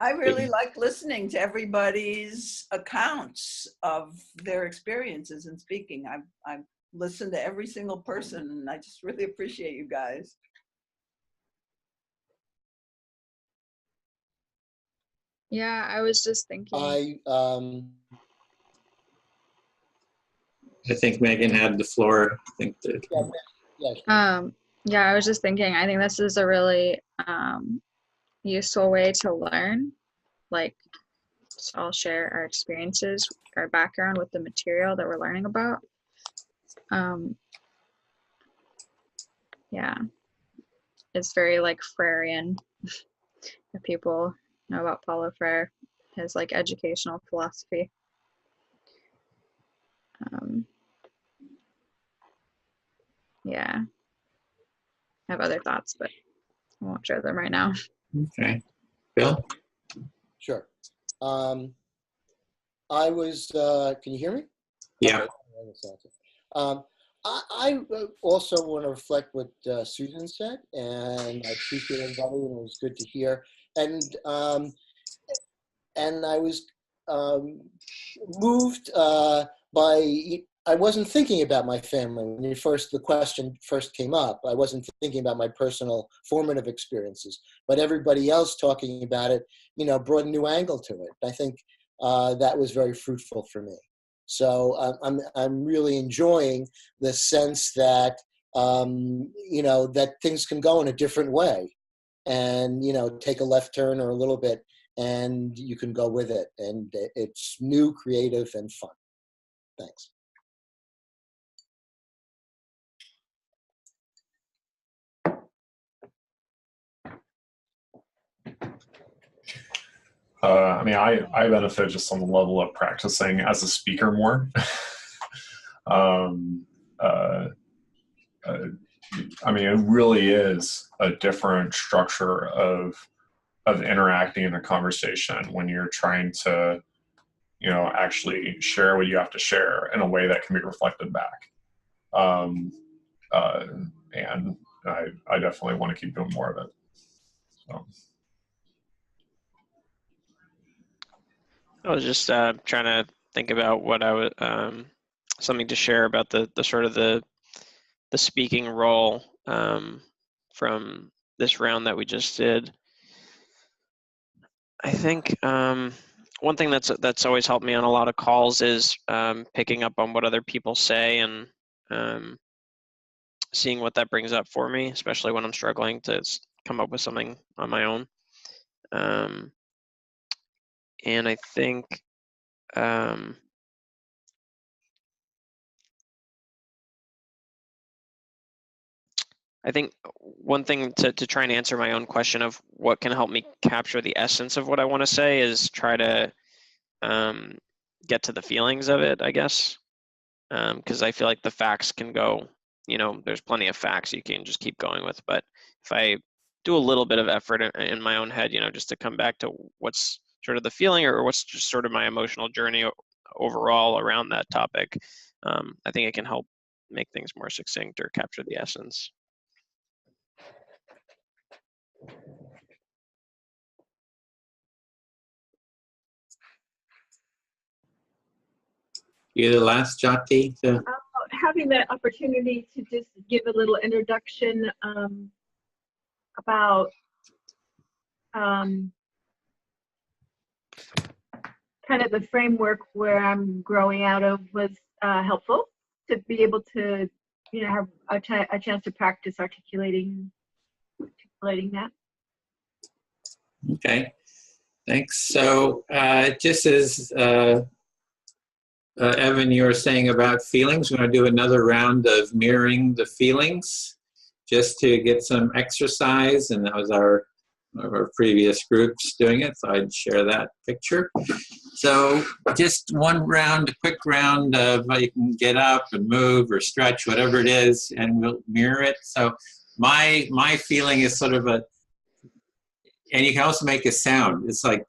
I really like listening to everybody's accounts of their experiences in speaking. I've listened to every single person, and I just really appreciate you guys. Yeah, I was just thinking. I think Megan had the floor. I think that. Yeah, I was just thinking, I think this is a really useful way to learn. Like, so I'll share our experiences, our background with the material that we're learning about. Yeah, it's very like Freirean. If people know about Paulo Freire, his like educational philosophy. Yeah, I have other thoughts, but I won't share them right now. Okay, Bill? Sure. I was, can you hear me? Yeah. Okay. I also want to reflect what Susan said, and I appreciate everybody, and it was good to hear. And I was moved by, I wasn't thinking about my family when the question first came up. I wasn't thinking about my personal formative experiences, but everybody else talking about it, brought a new angle to it. I think that was very fruitful for me. So I'm really enjoying the sense that that things can go in a different way, and take a left turn or a little bit, and you can go with it, and it's new, creative, and fun. Thanks. I benefit just on the level of practicing as a speaker more. It really is a different structure of interacting in a conversation when you're trying to, actually share what you have to share in a way that can be reflected back. And I definitely want to keep doing more of it. So. I was just trying to think about what I would something to share about the sort of the speaking role from this round that we just did. I think one thing that's always helped me on a lot of calls is picking up on what other people say and seeing what that brings up for me, especially when I'm struggling to come up with something on my own. And I think one thing to try and answer my own question of what can help me capture the essence of what I want to say is try to get to the feelings of it, I guess. Because I feel like the facts can go, there's plenty of facts you can just keep going with. But if I do a little bit of effort in my own head, just to come back to what's sort of the feeling or what's just sort of my emotional journey overall around that topic, I think it can help make things more succinct or capture the essence. You're the last, Jati. Having the opportunity to just give a little introduction about kind of the framework where I'm growing out of was helpful to be able to, have a chance to practice articulating that. Okay, thanks. So just as Evan, you were saying about feelings, we're going to do another round of mirroring the feelings just to get some exercise, and that was one of our previous groups doing it, so I'd share that picture. So just one round, a quick round of you can get up and move or stretch, whatever it is, and we'll mirror it. So my feeling is sort of and you can also make a sound. It's like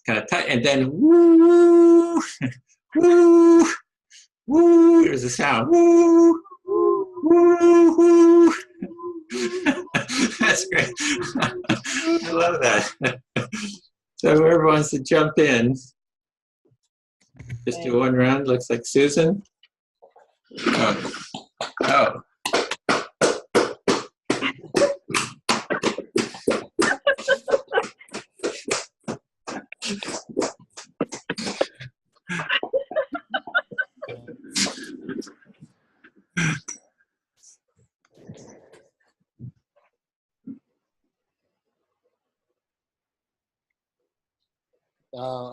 kind of tight, and then woo, woo, woo. There's a sound. Woo, woo, woo. That's great. I love that. So whoever wants to jump in, just do one round. Looks like Susan. Oh.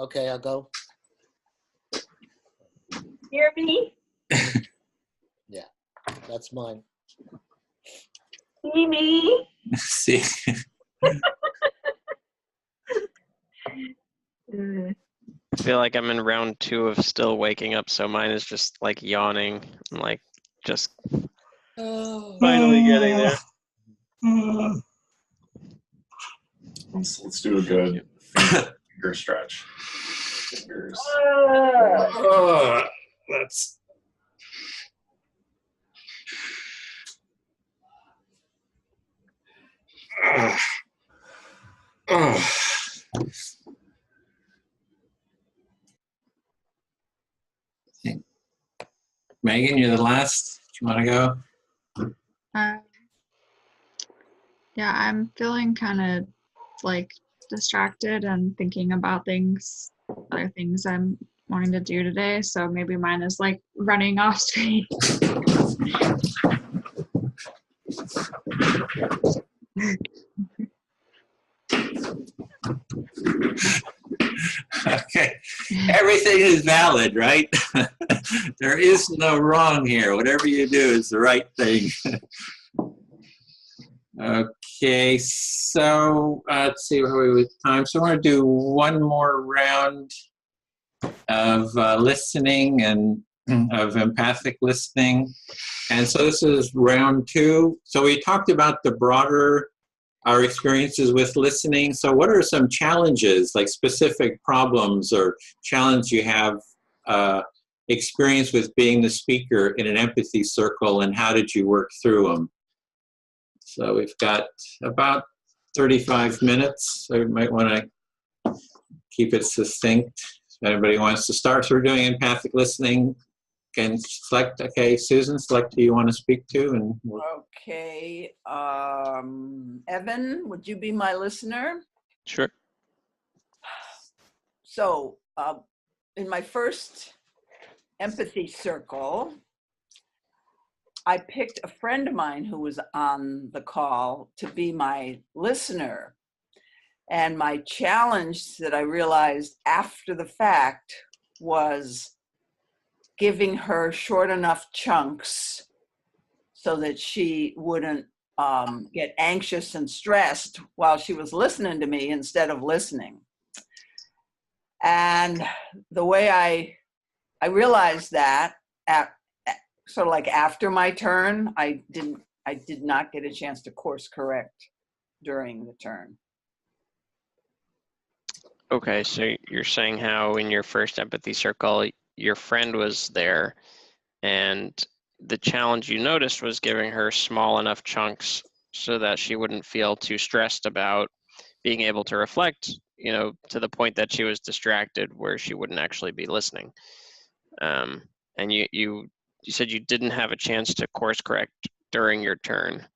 Okay, I'll go. Hear me? Yeah, that's mine. See me? See. I feel like I'm in round 2 of still waking up, so mine is just like yawning and like just finally getting there. Let's do a good finger stretch. Fingers. That's. Megan, you're the last. Do you want to go? Yeah, I'm feeling kind of like distracted and thinking about other things I'm wanting to do today. So maybe mine is like running off screen. Okay, everything is valid, right? There is no wrong here. Whatever you do is the right thing. Okay, so let's see where we with time. So I want to do one more round of listening and of empathic listening. And so this is round 2. So we talked about our experiences with listening. So what are some challenges, like specific problems or challenge you have experience with being the speaker in an empathy circle, and how did you work through them? So we've got about 35 minutes, so we might want to keep it succinct. If anybody wants to start, so we're doing empathic listening, can select, okay, Susan, select who you want to speak to. And Okay, Evan, would you be my listener? Sure. So in my first empathy circle, I picked a friend of mine who was on the call to be my listener. And my challenge that I realized after the fact was giving her short enough chunks so that she wouldn't get anxious and stressed while she was listening to me instead of listening. And the way I realized that sort of like after my turn, I did not get a chance to course correct during the turn. Okay, so you're saying how in your first empathy circle, your friend was there, and the challenge you noticed was giving her small enough chunks so that she wouldn't feel too stressed about being able to reflect, you know, to the point that she was distracted where she wouldn't actually be listening. And you said you didn't have a chance to course correct during your turn.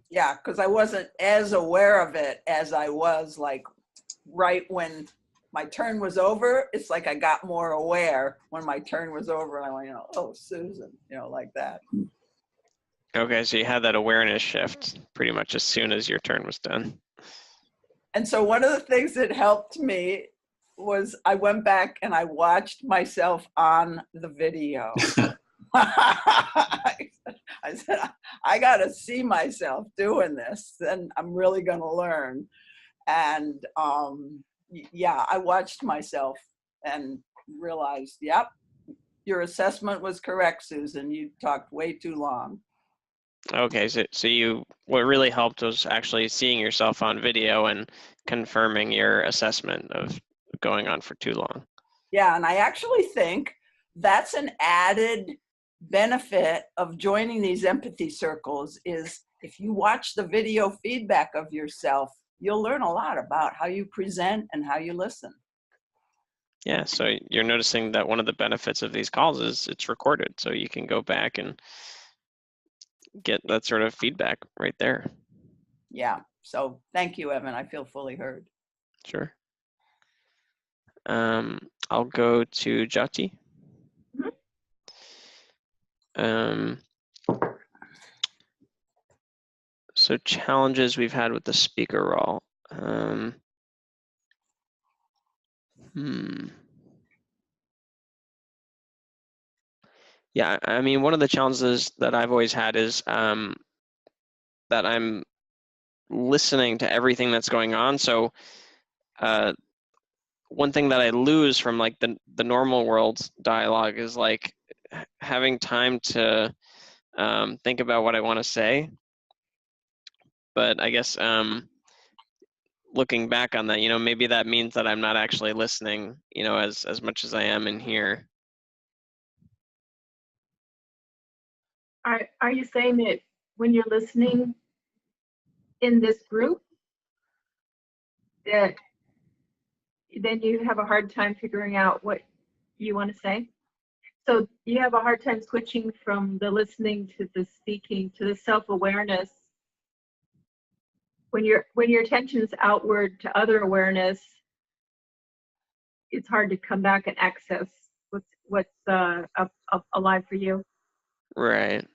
Yeah, because I wasn't as aware of it as I was like right when my turn was over. It's like I got more aware when my turn was over, and I went, you know, oh, Susan, you know, like that. Okay, so you had that awareness shift pretty much as soon as your turn was done. And so one of the things that helped me was I went back and I watched myself on the video. I said, I got to see myself doing this, and I'm really going to learn. And yeah, I watched myself and realized, yep, your assessment was correct, Susan. You talked way too long. Okay, so what really helped was actually seeing yourself on video and confirming your assessment of going on for too long. Yeah, and I actually think that's an added benefit of joining these empathy circles is if you watch the video feedback of yourself, you'll learn a lot about how you present and how you listen. Yeah, so you're noticing that one of the benefits of these calls is it's recorded, so you can go back and get that sort of feedback right there. Yeah, so thank you, Evan. I feel fully heard. Sure. I'll go to Jati. So challenges we've had with the speaker role. Yeah, I mean, one of the challenges that I've always had is that I'm listening to everything that's going on. So one thing that I lose from like the normal world dialogue is like having time to think about what I want to say. But I guess looking back on that, you know, maybe that means that I'm not actually listening, you know, as much as I am in here. Are you saying that when you're listening in this group, that then you have a hard time figuring out what you want to say? So you have a hard time switching from the listening to the speaking to the self-awareness. When your attention's outward to other awareness, it's hard to come back and access what's alive for you. Right.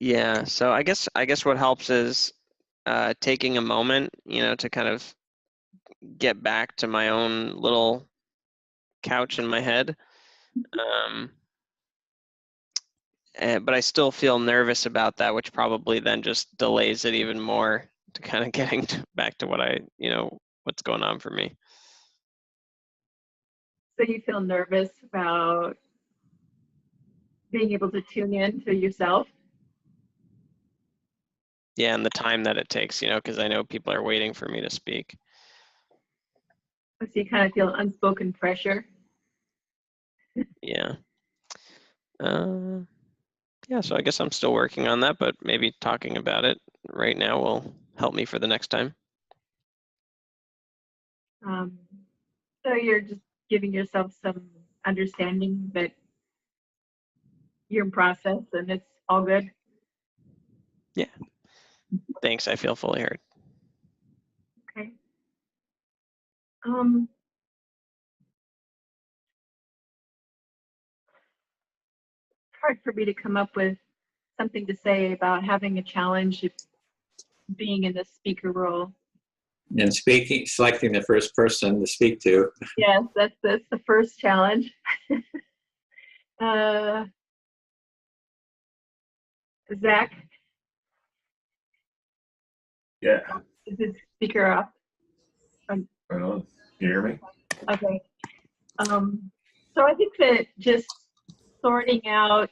Yeah. So I guess what helps is taking a moment, you know, to kind of get back to my own little couch in my head. But I still feel nervous about that, which probably then just delays it even more to kind of getting back to what what's going on for me. So you feel nervous about being able to tune in to yourself? Yeah, and the time that it takes, you know, because I know people are waiting for me to speak. So you kind of feel unspoken pressure? Yeah. Yeah, so I guess I'm still working on that, but maybe talking about it right now will help me for the next time. So you're just giving yourself some understanding that you're in process and it's all good? Yeah. Thanks, I feel fully heard. Okay. Hard for me to come up with something to say about having a challenge being in the speaker role. And selecting the first person to speak to. Yes, that's the first challenge. Zach, Yeah. is the speaker off? Right on. Can you hear me? Okay. So I think that just sorting out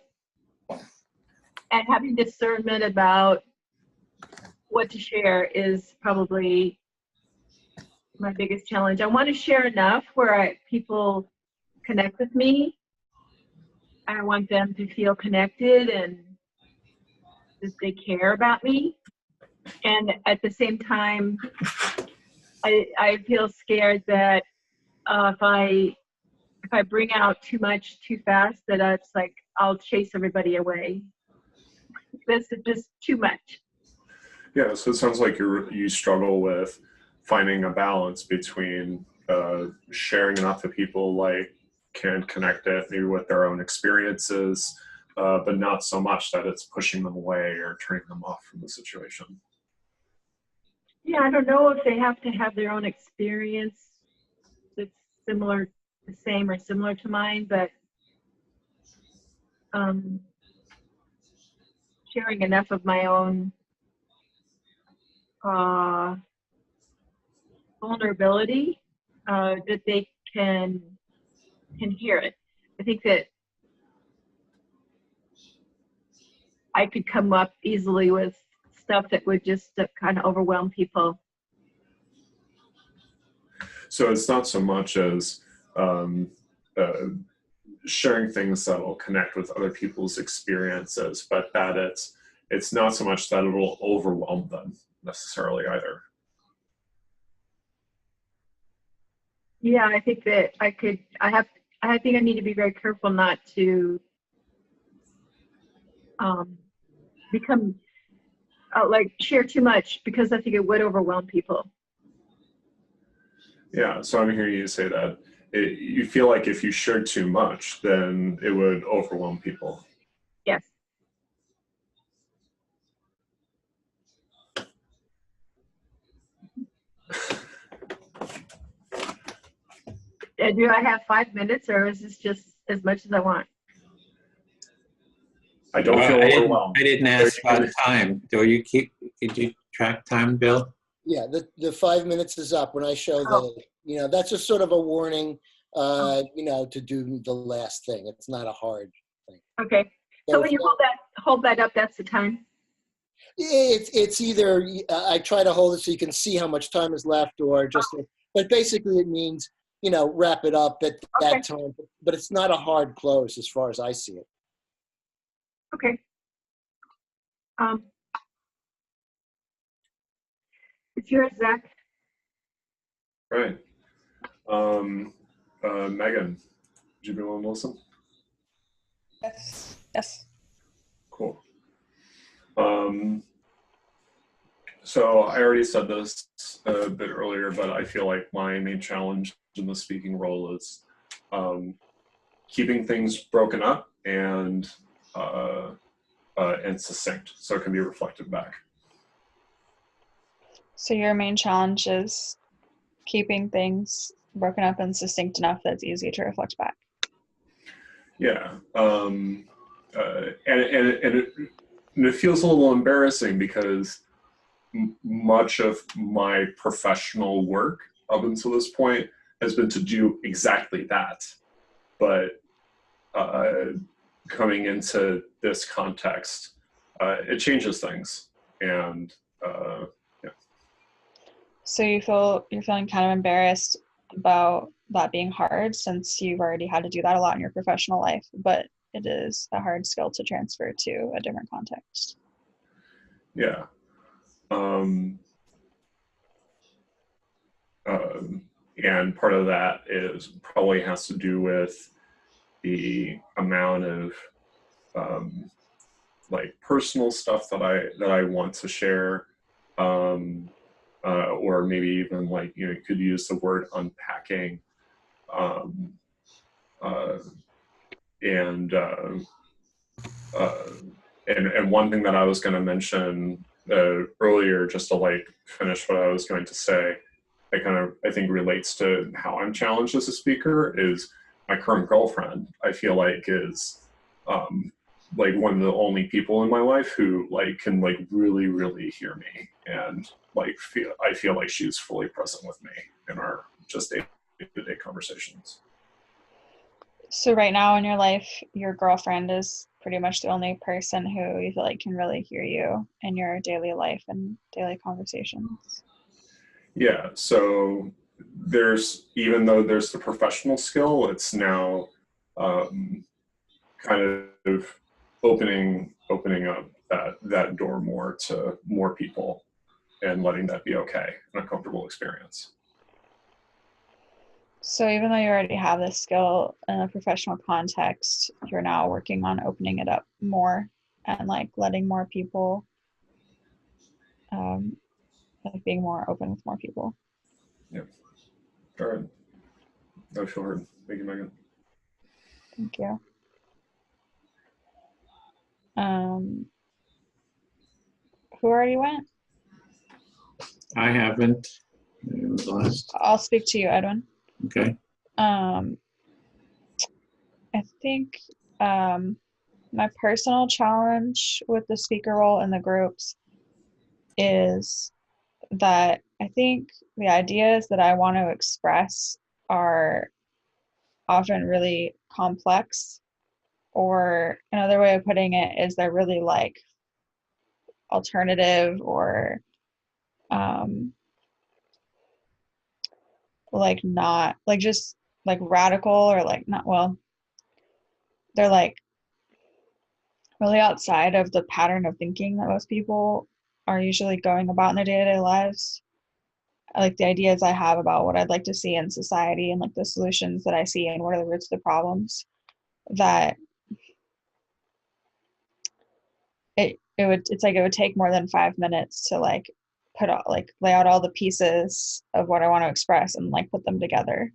and having discernment about what to share is probably my biggest challenge. I want to share enough where people connect with me. I want them to feel connected and that they care about me. And at the same time, I feel scared that if I bring out too much too fast, that it's like I'll chase everybody away. That's just too much. Yeah, so it sounds like you struggle with finding a balance between sharing enough that people can connect it maybe with their own experiences, but not so much that it's pushing them away or turning them off from the situation. Yeah, I don't know if they have to have their own experience that's similar, the same or similar to mine, but sharing enough of my own vulnerability that they can hear it. I think that I could come up easily with stuff that would just kind of overwhelm people. So it's not so much as sharing things that will connect with other people's experiences, but that it's not so much that it'll overwhelm them necessarily either. Yeah, I think that I think I need to be very careful not to become share too much, because I think it would overwhelm people. Yeah, so I'm hearing you say that you feel like if you shared too much, then it would overwhelm people. Yes. Do I have 5 minutes, or is this just as much as I want? I don't feel overwhelmed. I didn't ask about time. Did you track time, Bill? Yeah, the 5 minutes is up when I show that's just sort of a warning, to do the last thing. It's not a hard thing. Okay. So when you hold that up, that's the time? It's either, I try to hold it so you can see how much time is left, or just, but basically it means, wrap it up at that time. But it's not a hard close as far as I see it. Okay. It's yours, Zach. Right. Megan, would you be willing to listen? Yes. Yes. Cool. So I already said this a bit earlier, but I feel like my main challenge in the speaking role is keeping things broken up and succinct, so it can be reflected back. So your main challenge is keeping things broken up and succinct enough that it's easy to reflect back. Yeah, and it feels a little embarrassing because much of my professional work up until this point has been to do exactly that. But coming into this context, it changes things. And yeah. So you're feeling kind of embarrassed about that being hard, since you've already had to do that a lot in your professional life, but it is a hard skill to transfer to a different context. Yeah. And part of that probably has to do with the amount of personal stuff that I want to share, or maybe even you could use the word unpacking, and one thing that I was going to mention earlier, just to like finish what I was going to say, I think relates to how I'm challenged as a speaker. Is my current girlfriend, I feel like, is like one of the only people in my life who like can like really hear me, and like I feel like she's fully present with me in our just day-to-day conversations. So right now in your life, your girlfriend is pretty much the only person who you feel like can really hear you in your daily life and daily conversations. Yeah, so even though there's the professional skill, it's now kind of opening up that door more to more people and letting that be okay and a comfortable experience. So even though you already have this skill in a professional context, you're now working on opening it up more and like letting more people, like being more open with more people. Yep. All right. I feel heard. Thank you, Megan. Thank you. Who already went? I haven't. I'll speak to you, Edwin. Okay. I think my personal challenge with the speaker role in the groups is that I think the ideas that I want to express are often really complex, or another way of putting it is they're really like alternative or like not like just like radical or like not, well, they're like really outside of the pattern of thinking that most people are usually going about in their day-to-day lives. Like the ideas I have about what I'd like to see in society and like the solutions that I see and what are the roots of the problems, that it's like it would take more than 5 minutes to like lay out all the pieces of what I want to express and like put them together.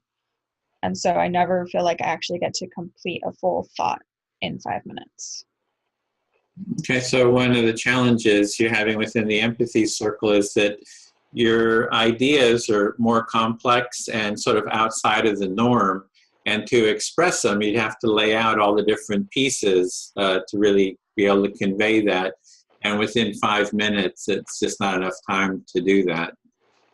And so I never feel like I actually get to complete a full thought in 5 minutes. Okay, so one of the challenges you're having within the empathy circle is that your ideas are more complex and sort of outside of the norm. And to express them, you'd have to lay out all the different pieces to really be able to convey that. And within 5 minutes, it's just not enough time to do that.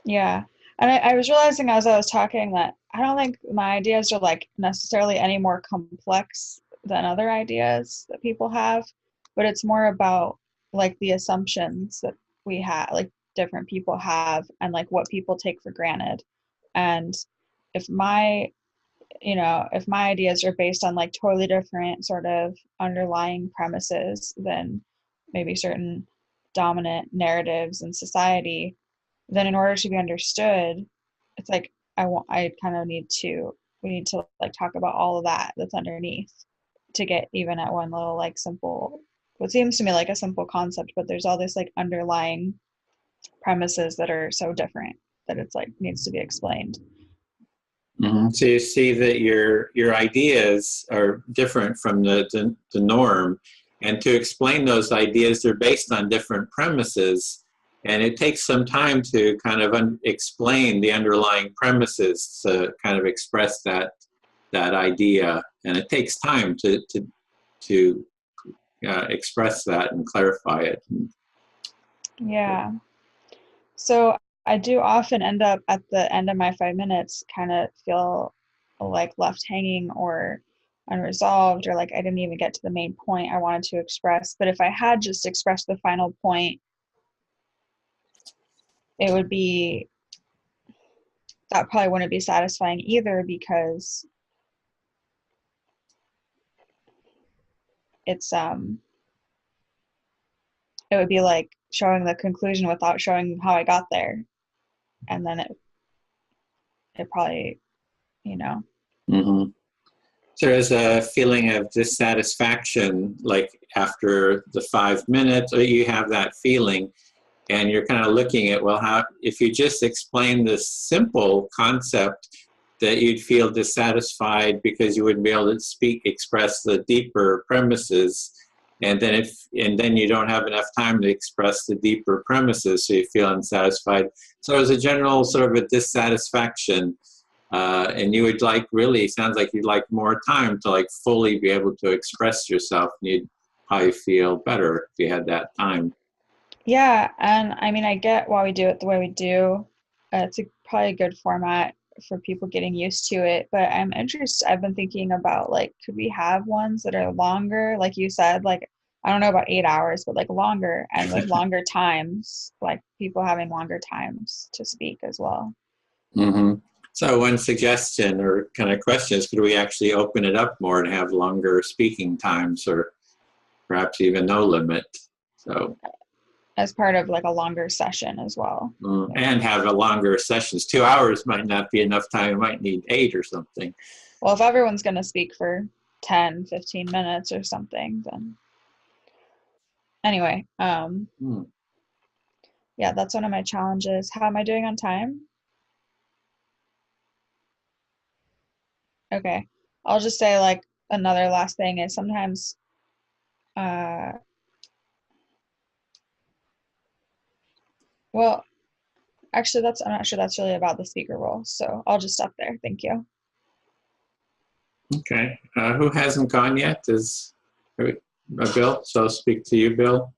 Yeah. And I was realizing as I was talking that I don't think my ideas are like necessarily any more complex than other ideas that people have, but it's more about like the assumptions that we have, like different people have, and like what people take for granted. And if my ideas are based on like totally different sort of underlying premises than maybe certain dominant narratives in society, then in order to be understood, it's like we need to like talk about all of that that's underneath to get even at one little like simple, what seems to me like a simple concept, but there's all this like underlying premises that are so different that it's like needs to be explained. Mm-hmm. So you see that your ideas are different from the norm, and to explain those ideas, they're based on different premises, and it takes some time to kind of explain the underlying premises to kind of express that idea, and it takes time to express that and clarify it. Yeah. So I do often end up at the end of my 5 minutes kind of feel like left hanging or unresolved, or like I didn't even get to the main point I wanted to express. But if I had just expressed the final point, that probably wouldn't be satisfying either, because it would be like showing the conclusion without showing how I got there. And then it probably, Mm-hmm. So there's a feeling of dissatisfaction, like after the 5 minutes, or you have that feeling, and you're kind of looking at, well, how, if you just explain this simple concept, that you'd feel dissatisfied because you wouldn't be able to express the deeper premises. And then you don't have enough time to express the deeper premises, so you feel unsatisfied. So there's a general sort of a dissatisfaction, and you would like, really sounds like you'd like more time to like fully be able to express yourself, and you'd probably feel better if you had that time. Yeah, and I mean, I get why we do it the way we do. It's probably a good format for people getting used to it, but I'm interested. I've been thinking about, like, could we have ones that are longer, like you said, like, I don't know about 8 hours, but like longer, and with longer times, like people having longer times to speak as well. Mm-hmm. So one suggestion or kind of question is, could we actually open it up more and have longer speaking times, or perhaps even no limit? So As part of like a longer session as well. And have a longer sessions. 2 hours might not be enough time. You might need 8 or something. Well, if everyone's going to speak for 10, 15 minutes or something, then anyway, yeah, that's one of my challenges. How am I doing on time? Okay. I'll just say, like, another last thing is sometimes well, actually, I'm not sure that's really about the speaker role, so I'll just stop there. Thank you. Okay. Who hasn't gone yet? Is Bill? So I'll speak to you, Bill.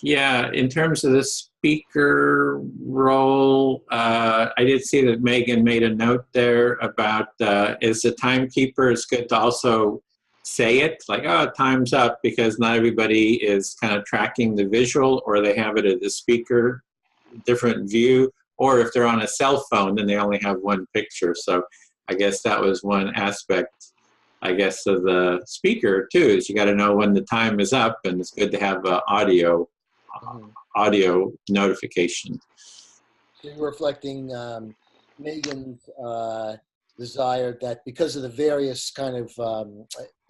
Yeah, in terms of the speaker role, I did see that Megan made a note there about as a timekeeper, it's good to also say it, like, oh, time's up, because not everybody is kind of tracking the visual, or they have it as a speaker, different view, or if they're on a cell phone, then they only have one picture. So I guess that was one aspect, I guess, of the speaker too, is you got to know when the time is up, and it's good to have audio notification. So you're reflecting Megan's desire that because of the various kind of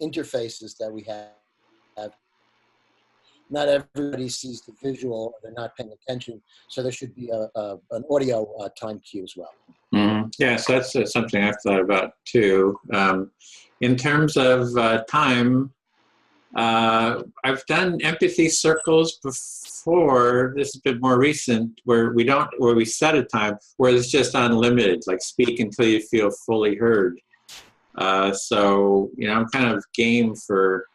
interfaces that we have, not everybody sees the visual, or they're not paying attention, so there should be an audio time cue as well. Mm-hmm. Yeah, so that's something I've thought about too. In terms of time, I've done empathy circles before. This is a bit more recent, where we set a time where it's just unlimited, like speak until you feel fully heard. So, I'm kind of game for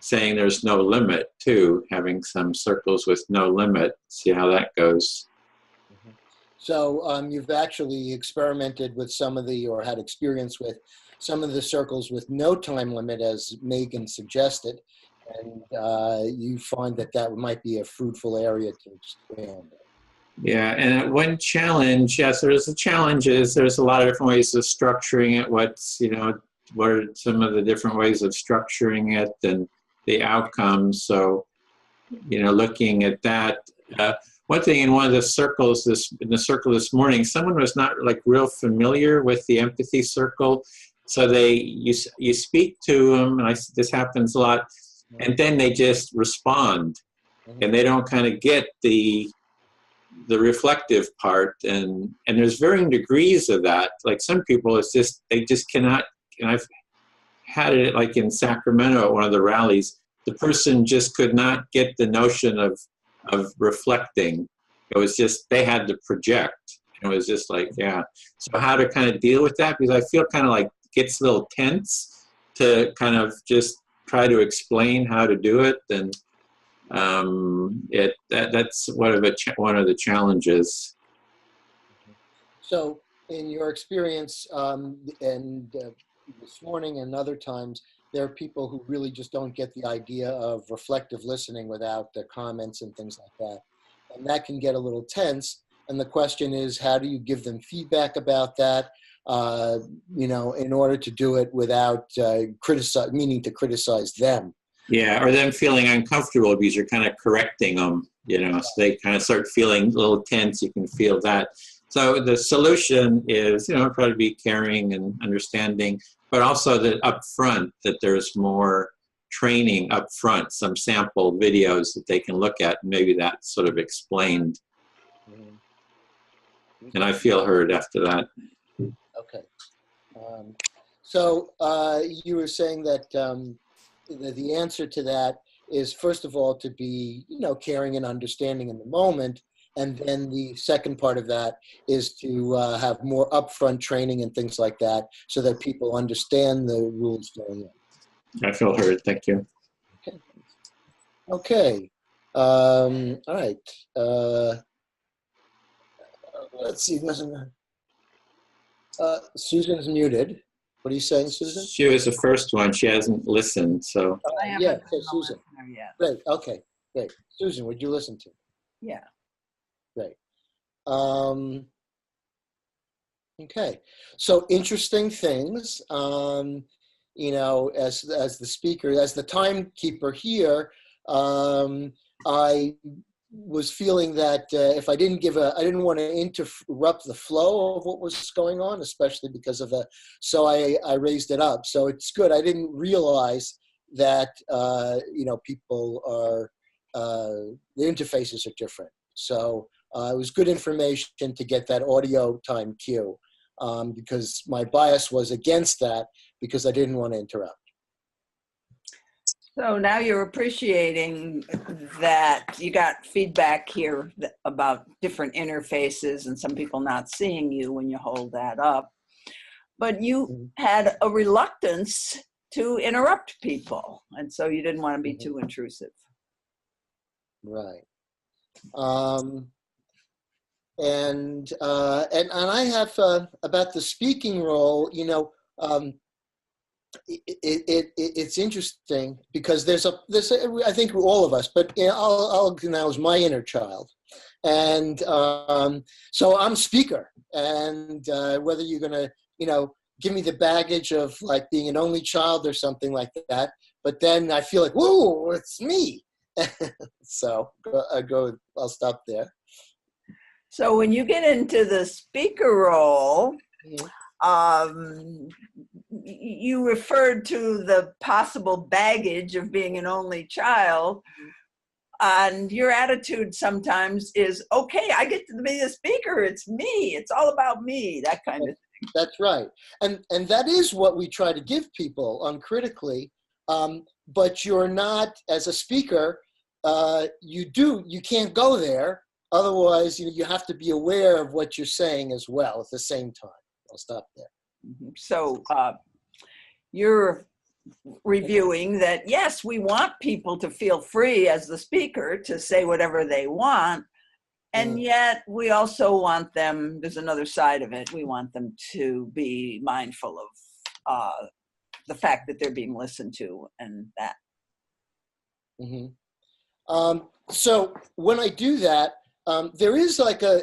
saying there's no limit too, having some circles with no limit, see how that goes. So you've actually experimented with or had experience with some of the circles with no time limit, as Megan suggested, and you find that might be a fruitful area to expand. Yeah, and one challenge, yes, there's the challenges. There's a lot of different ways of structuring it. What are some of the different ways of structuring it and the outcomes? So, looking at that. One thing in one of the circles this morning, someone was not like real familiar with the empathy circle. So you speak to them, and this happens a lot, and then they just respond, and they don't kind of get the reflective part, and there's varying degrees of that. Like some people, they just cannot. And I've had it like in Sacramento at one of the rallies. The person just could not get the notion of reflecting. It was just, they had to project. It was just like, yeah. So how to kind of deal with that? Because I feel kind of like it gets a little tense to kind of just try to explain how to do it. And that's one of the challenges. So in your experience, and this morning and other times, there are people who really just don't get the idea of reflective listening without the comments and things like that. And that can get a little tense. And the question is, how do you give them feedback about that, in order to do it without meaning to criticize them? Yeah, or them feeling uncomfortable because you're kind of correcting them, so they kind of start feeling a little tense. You can feel that. So the solution is, try to be caring and understanding, but also that up front, that there's more training up front, some sample videos that they can look at, and maybe that's sort of explained. And I feel heard after that. Okay. So you were saying that the answer to that is, first of all, to be, caring and understanding in the moment. And then the second part of that is to have more upfront training and things like that so that people understand the rules going in. I feel heard. Thank you. Okay. All right. Let's see. Susan's muted. What are you saying, Susan? She was the first one. She hasn't listened, so. I haven't Yeah, been so a Susan. listener yet. Great. Okay. Great. Susan, would you listen to? Yeah. Great. Okay. So interesting things. As the speaker, as the timekeeper here, I was feeling that if I didn't I didn't want to interrupt the flow of what was going on, especially because of so I raised it up. So it's good. I didn't realize that, people are, the interfaces are different. So it was good information to get that audio time cue, because my bias was against that because I didn't want to interrupt. So now you're appreciating that you got feedback here about different interfaces and some people not seeing you when you hold that up. But you had a reluctance to interrupt people, and so you didn't want to be too intrusive. Right. And I have about the speaking role. It's interesting because there's I think all of us, but I'll acknowledge my inner child, and so I'm speaker, and whether you're gonna give me the baggage of like being an only child or something like that, but then I feel like, whoa, it's me. So I'll stop there. So when you get into the speaker role, you referred to the possible baggage of being an only child, and your attitude sometimes is, okay, I get to be the speaker, it's me, it's all about me, that kind of thing. That's right. And that is what we try to give people uncritically, but you're not, as a speaker, you can't go there. Otherwise, you have to be aware of what you're saying as well at the same time. I'll stop there. So you're reviewing that, yes, we want people to feel free as the speaker to say whatever they want, and yet we also want them, there's another side of it, we want them to be mindful of the fact that they're being listened to and that. So when I do that, there is like a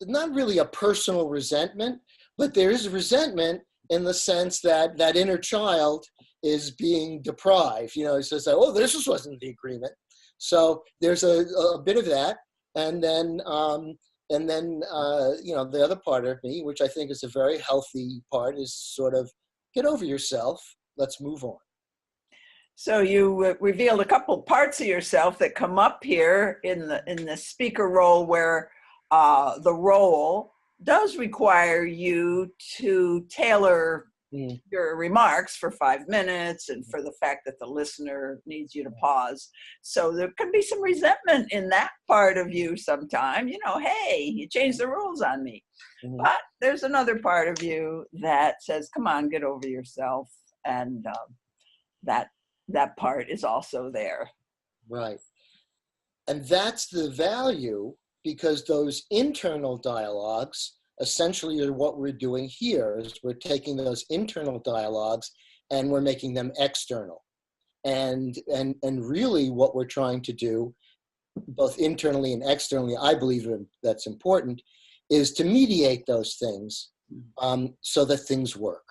not really a personal resentment, but there is resentment in the sense that that inner child is being deprived. It says, oh, this wasn't the agreement. So there's a bit of that. And then the other part of me, which I think is a very healthy part, is sort of get over yourself. Let's move on. So you revealed a couple parts of yourself that come up here in the speaker role, where the role does require you to tailor your remarks for 5 minutes and for the fact that the listener needs you to pause. So there can be some resentment in that part of you sometime, hey, you changed the rules on me. But there's another part of you that says, come on, get over yourself. And that part is also there. Right. And that's the value, because those internal dialogues essentially are what we're doing here, is we're taking those internal dialogues and we're making them external. And really what we're trying to do, both internally and externally, I believe that's important, is to mediate those things so that things work.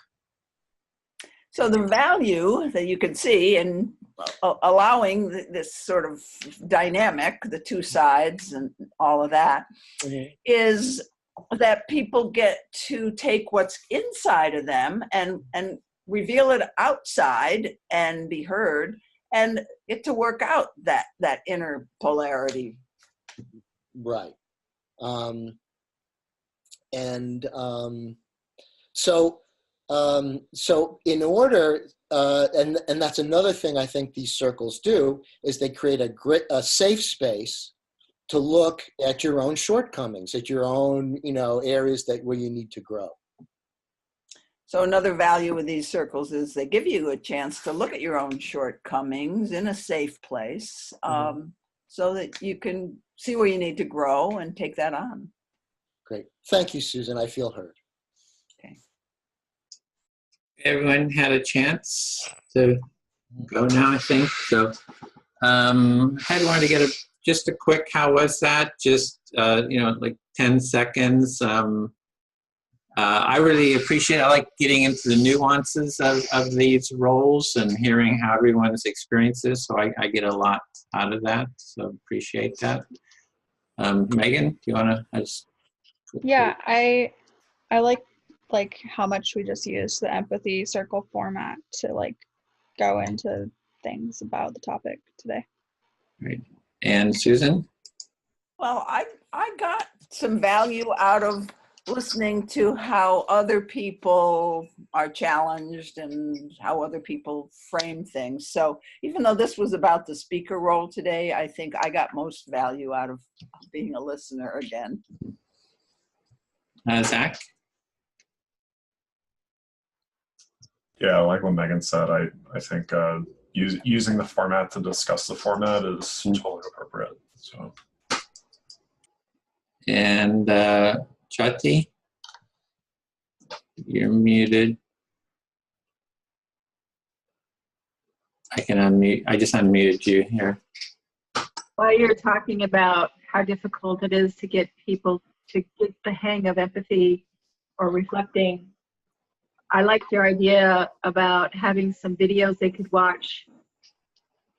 So the value that you can see in allowing this sort of dynamic, the two sides and all of that, is that people get to take what's inside of them and reveal it outside and be heard, and get to work out that inner polarity. Right. So So in order, and that's another thing I think these circles do, is they create a safe space to look at your own shortcomings, at your own, areas where you need to grow. So another value of these circles is they give you a chance to look at your own shortcomings in a safe place, so that you can see where you need to grow and take that on. Great. Thank you, Susan. I feel heard. Okay. Everyone had a chance to go now, I think. So I wanted to get just a quick, how was that? Just, like 10 seconds. I really appreciate, I like getting into the nuances of these roles and hearing how everyone's experiences. So I get a lot out of that. So appreciate that. Megan, do you want to? Yeah, I like how much we just used the empathy circle format to go into things about the topic today. Great. And Susan? Well, I got some value out of listening to how other people are challenged and how other people frame things. So even though this was about the speaker role today, I think I got most value out of being a listener again. Zach? Yeah, like what Megan said, I think using the format to discuss the format is totally appropriate. So. And Chati? You're muted. I can unmute. I just unmuted you here. While you're talking about how difficult it is to get people to get the hang of empathy or reflecting, I liked your idea about having some videos they could watch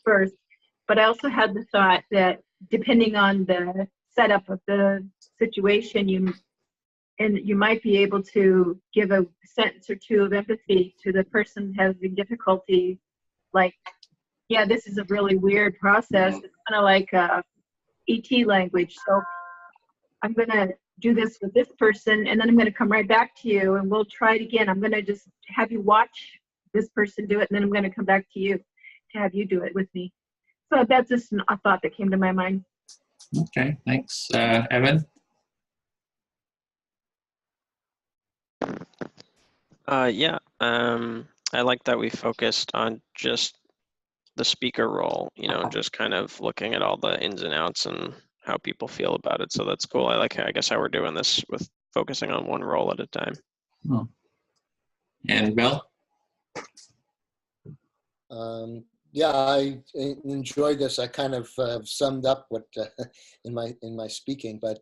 first, but I also had the thought that depending on the setup of the situation, you might be able to give a sentence or two of empathy to the person having difficulty, like, yeah, this is a really weird process. It's kind of like ET language. So I'm going to do this with this person, and then I'm going to come right back to you, and we'll try it again. I'm going to just have you watch this person do it, and then I'm going to come back to you to have you do it with me. So that's just a thought that came to my mind. Okay, thanks. Evan? I like that we focused on just the speaker role, just kind of looking at all the ins and outs and how people feel about it. So that's cool. I guess how we're doing this with focusing on one role at a time. Oh. And Bill? Yeah, I enjoyed this. I kind of summed up what in my speaking, but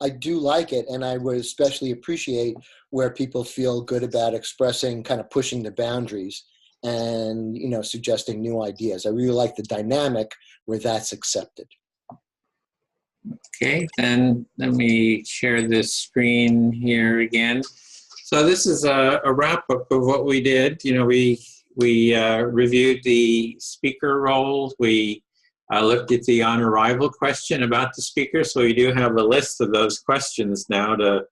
I do like it, and I would especially appreciate where people feel good about expressing, kind of pushing the boundaries, and suggesting new ideas. I really like the dynamic where that's accepted. Okay, then let me share this screen here again. So this is a wrap up of what we did. We reviewed the speaker roles. We looked at the on arrival question about the speaker. So we do have a list of those questions now to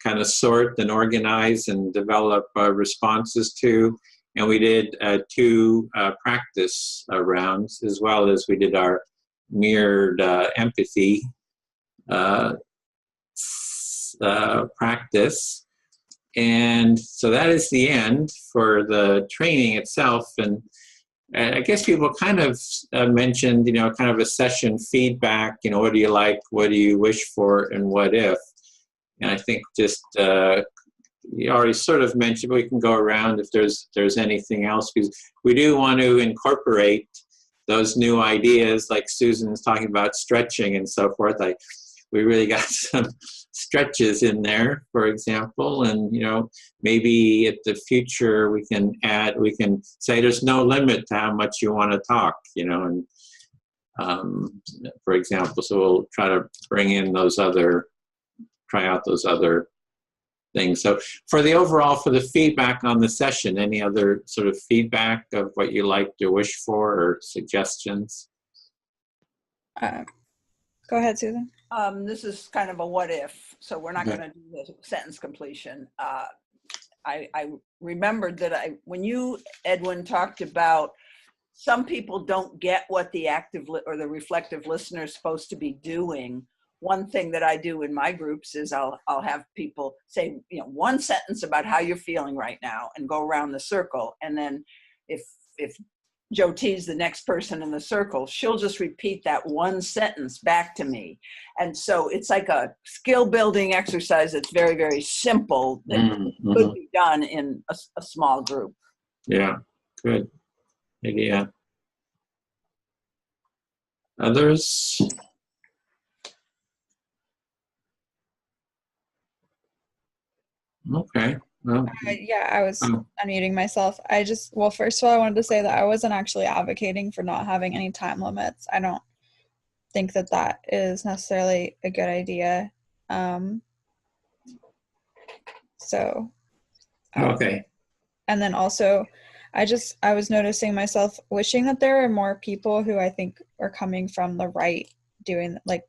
kind of sort and organize and develop responses to. And we did 2 practice rounds, as well as we did our mirrored empathy practice. And so that is the end for the training itself. And I guess people kind of mentioned, kind of a session feedback, what do you like, what do you wish for, and what if. And I think just, you already sort of mentioned, but we can go around if there's anything else, because we do want to incorporate those new ideas, like Susan's talking about stretching and so forth. We really got some stretches in there, for example, and maybe at the future we can say there's no limit to how much you want to talk, and for example, so we'll try to try out those other things. So for the feedback on the session, any other sort of feedback of what you like to wish for or suggestions? Go ahead, Susan. This is kind of a what if, so we're not going to do the sentence completion. I remembered that when you, Edwin, talked about some people don't get what the active or the reflective listener is supposed to be doing. One thing that I do in my groups is I'll have people say, one sentence about how you're feeling right now and go around the circle. And then if Joe T's the next person in the circle, she'll just repeat that one sentence back to me. And so it's like a skill building exercise that's very, very simple that could be done in a small group. Yeah, good idea. Others? Okay. Well, yeah, I was unmuting myself. Well, first of all, I wanted to say that I wasn't actually advocating for not having any time limits. I don't think that is necessarily a good idea. So. Okay. And then also, I was noticing myself wishing that there are more people who I think are coming from the right doing like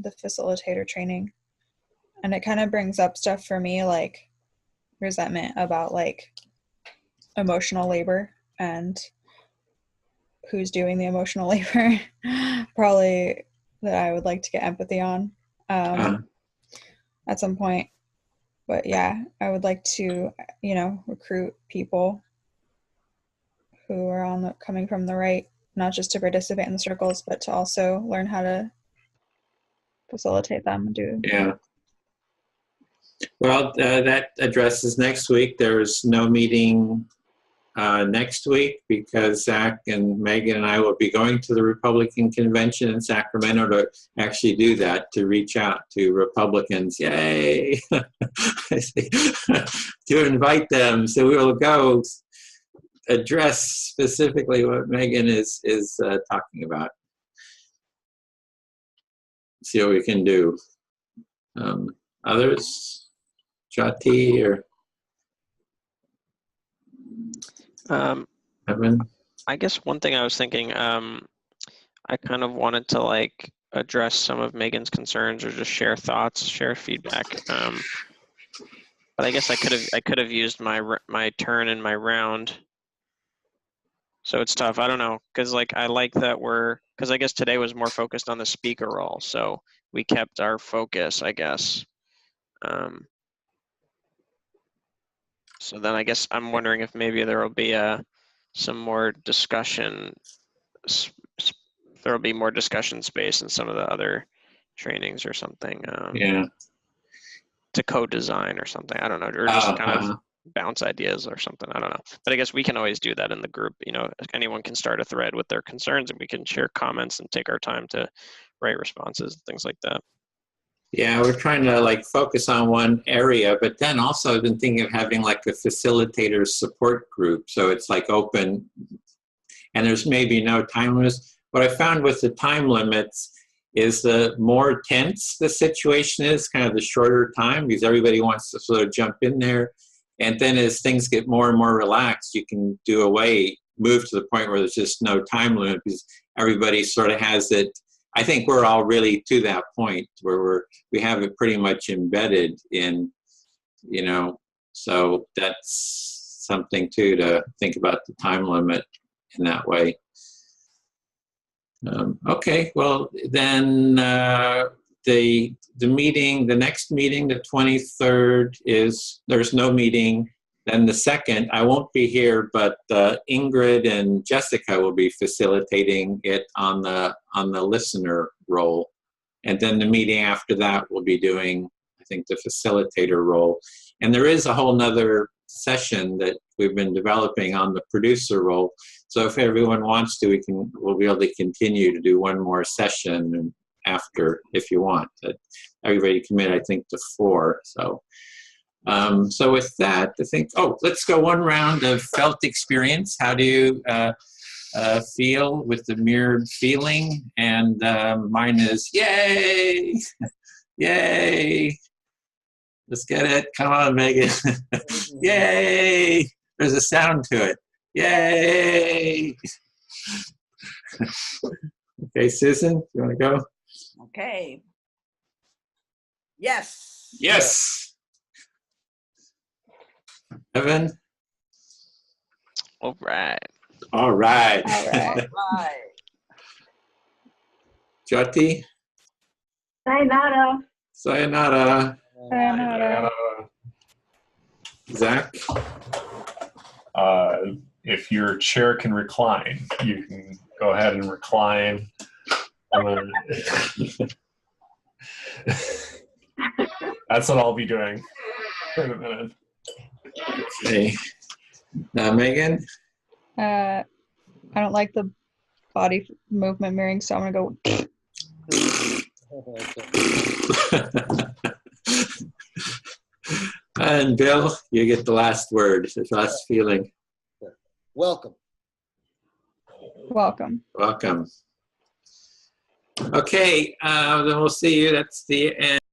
the facilitator training. And it kind of brings up stuff for me like resentment about like emotional labor and who's doing the emotional labor. Probably that I would like to get empathy on at some point. But yeah, I would like to, recruit people who are coming from the right, not just to participate in the circles, but to also learn how to facilitate them and do. Yeah. Well, that addresses next week. There's no meeting next week because Zach and Megan and I will be going to the Republican convention in Sacramento to actually do that, to reach out to Republicans. Yay! To invite them. So we will go address specifically what Megan is talking about. See what we can do. Others? Jati or Evan? I guess one thing I was thinking, I kind of wanted to like address some of Megan's concerns or just share thoughts, share feedback. But I guess I could have used my turn in my round. So it's tough. I don't know, because like I like that because I guess today was more focused on the speaker role, so we kept our focus, I guess. So then I guess I'm wondering if maybe there will be some more discussion. There will be more discussion space in some of the other trainings or something. Yeah. To co-design or something. I don't know, or just kind of bounce ideas or something. I don't know. But I guess we can always do that in the group. Anyone can start a thread with their concerns, and we can share comments and take our time to write responses and things like that. Yeah, we're trying to like focus on one area, but then also I've been thinking of having like a facilitator support group. So it's like open and there's maybe no time limits. What I found with the time limits is the more tense the situation is, kind of the shorter time, because everybody wants to sort of jump in there. And then as things get more and more relaxed, you can move to the point where there's just no time limit because everybody sort of has it. I think we're all really to that point where we have it pretty much embedded in, so that's something too to think about the time limit in that way. Okay, well then the next meeting, the 23rd there's no meeting. Then the 2nd, I won't be here, but Ingrid and Jessica will be facilitating it on the listener role. And then the meeting after that will be doing, I think, the facilitator role. And there is a whole nother session that we've been developing on the producer role. So if everyone wants to, we'll be able to continue to do one more session after, if you want. Everybody commit, I think, to 4. So with that, I think, let's go one round of felt experience. How do you feel with the mirrored feeling? And mine is, yay, yay. Let's get it. Come on, Megan. Yay. There's a sound to it. Yay. Okay, Susan, you want to go? Okay. Yes. Yes. Evan? All right. All right. All right. Right. Jyoti? Sayonara. Sayonara. Sayonara. Zach? If your chair can recline, you can go ahead and recline. That's what I'll be doing in a minute. Okay. Megan? I don't like the body movement mirroring, so I'm gonna go. And Bill, you get the last word, the last feeling. Welcome. Welcome. Welcome. Okay, then we'll see you. That's the end.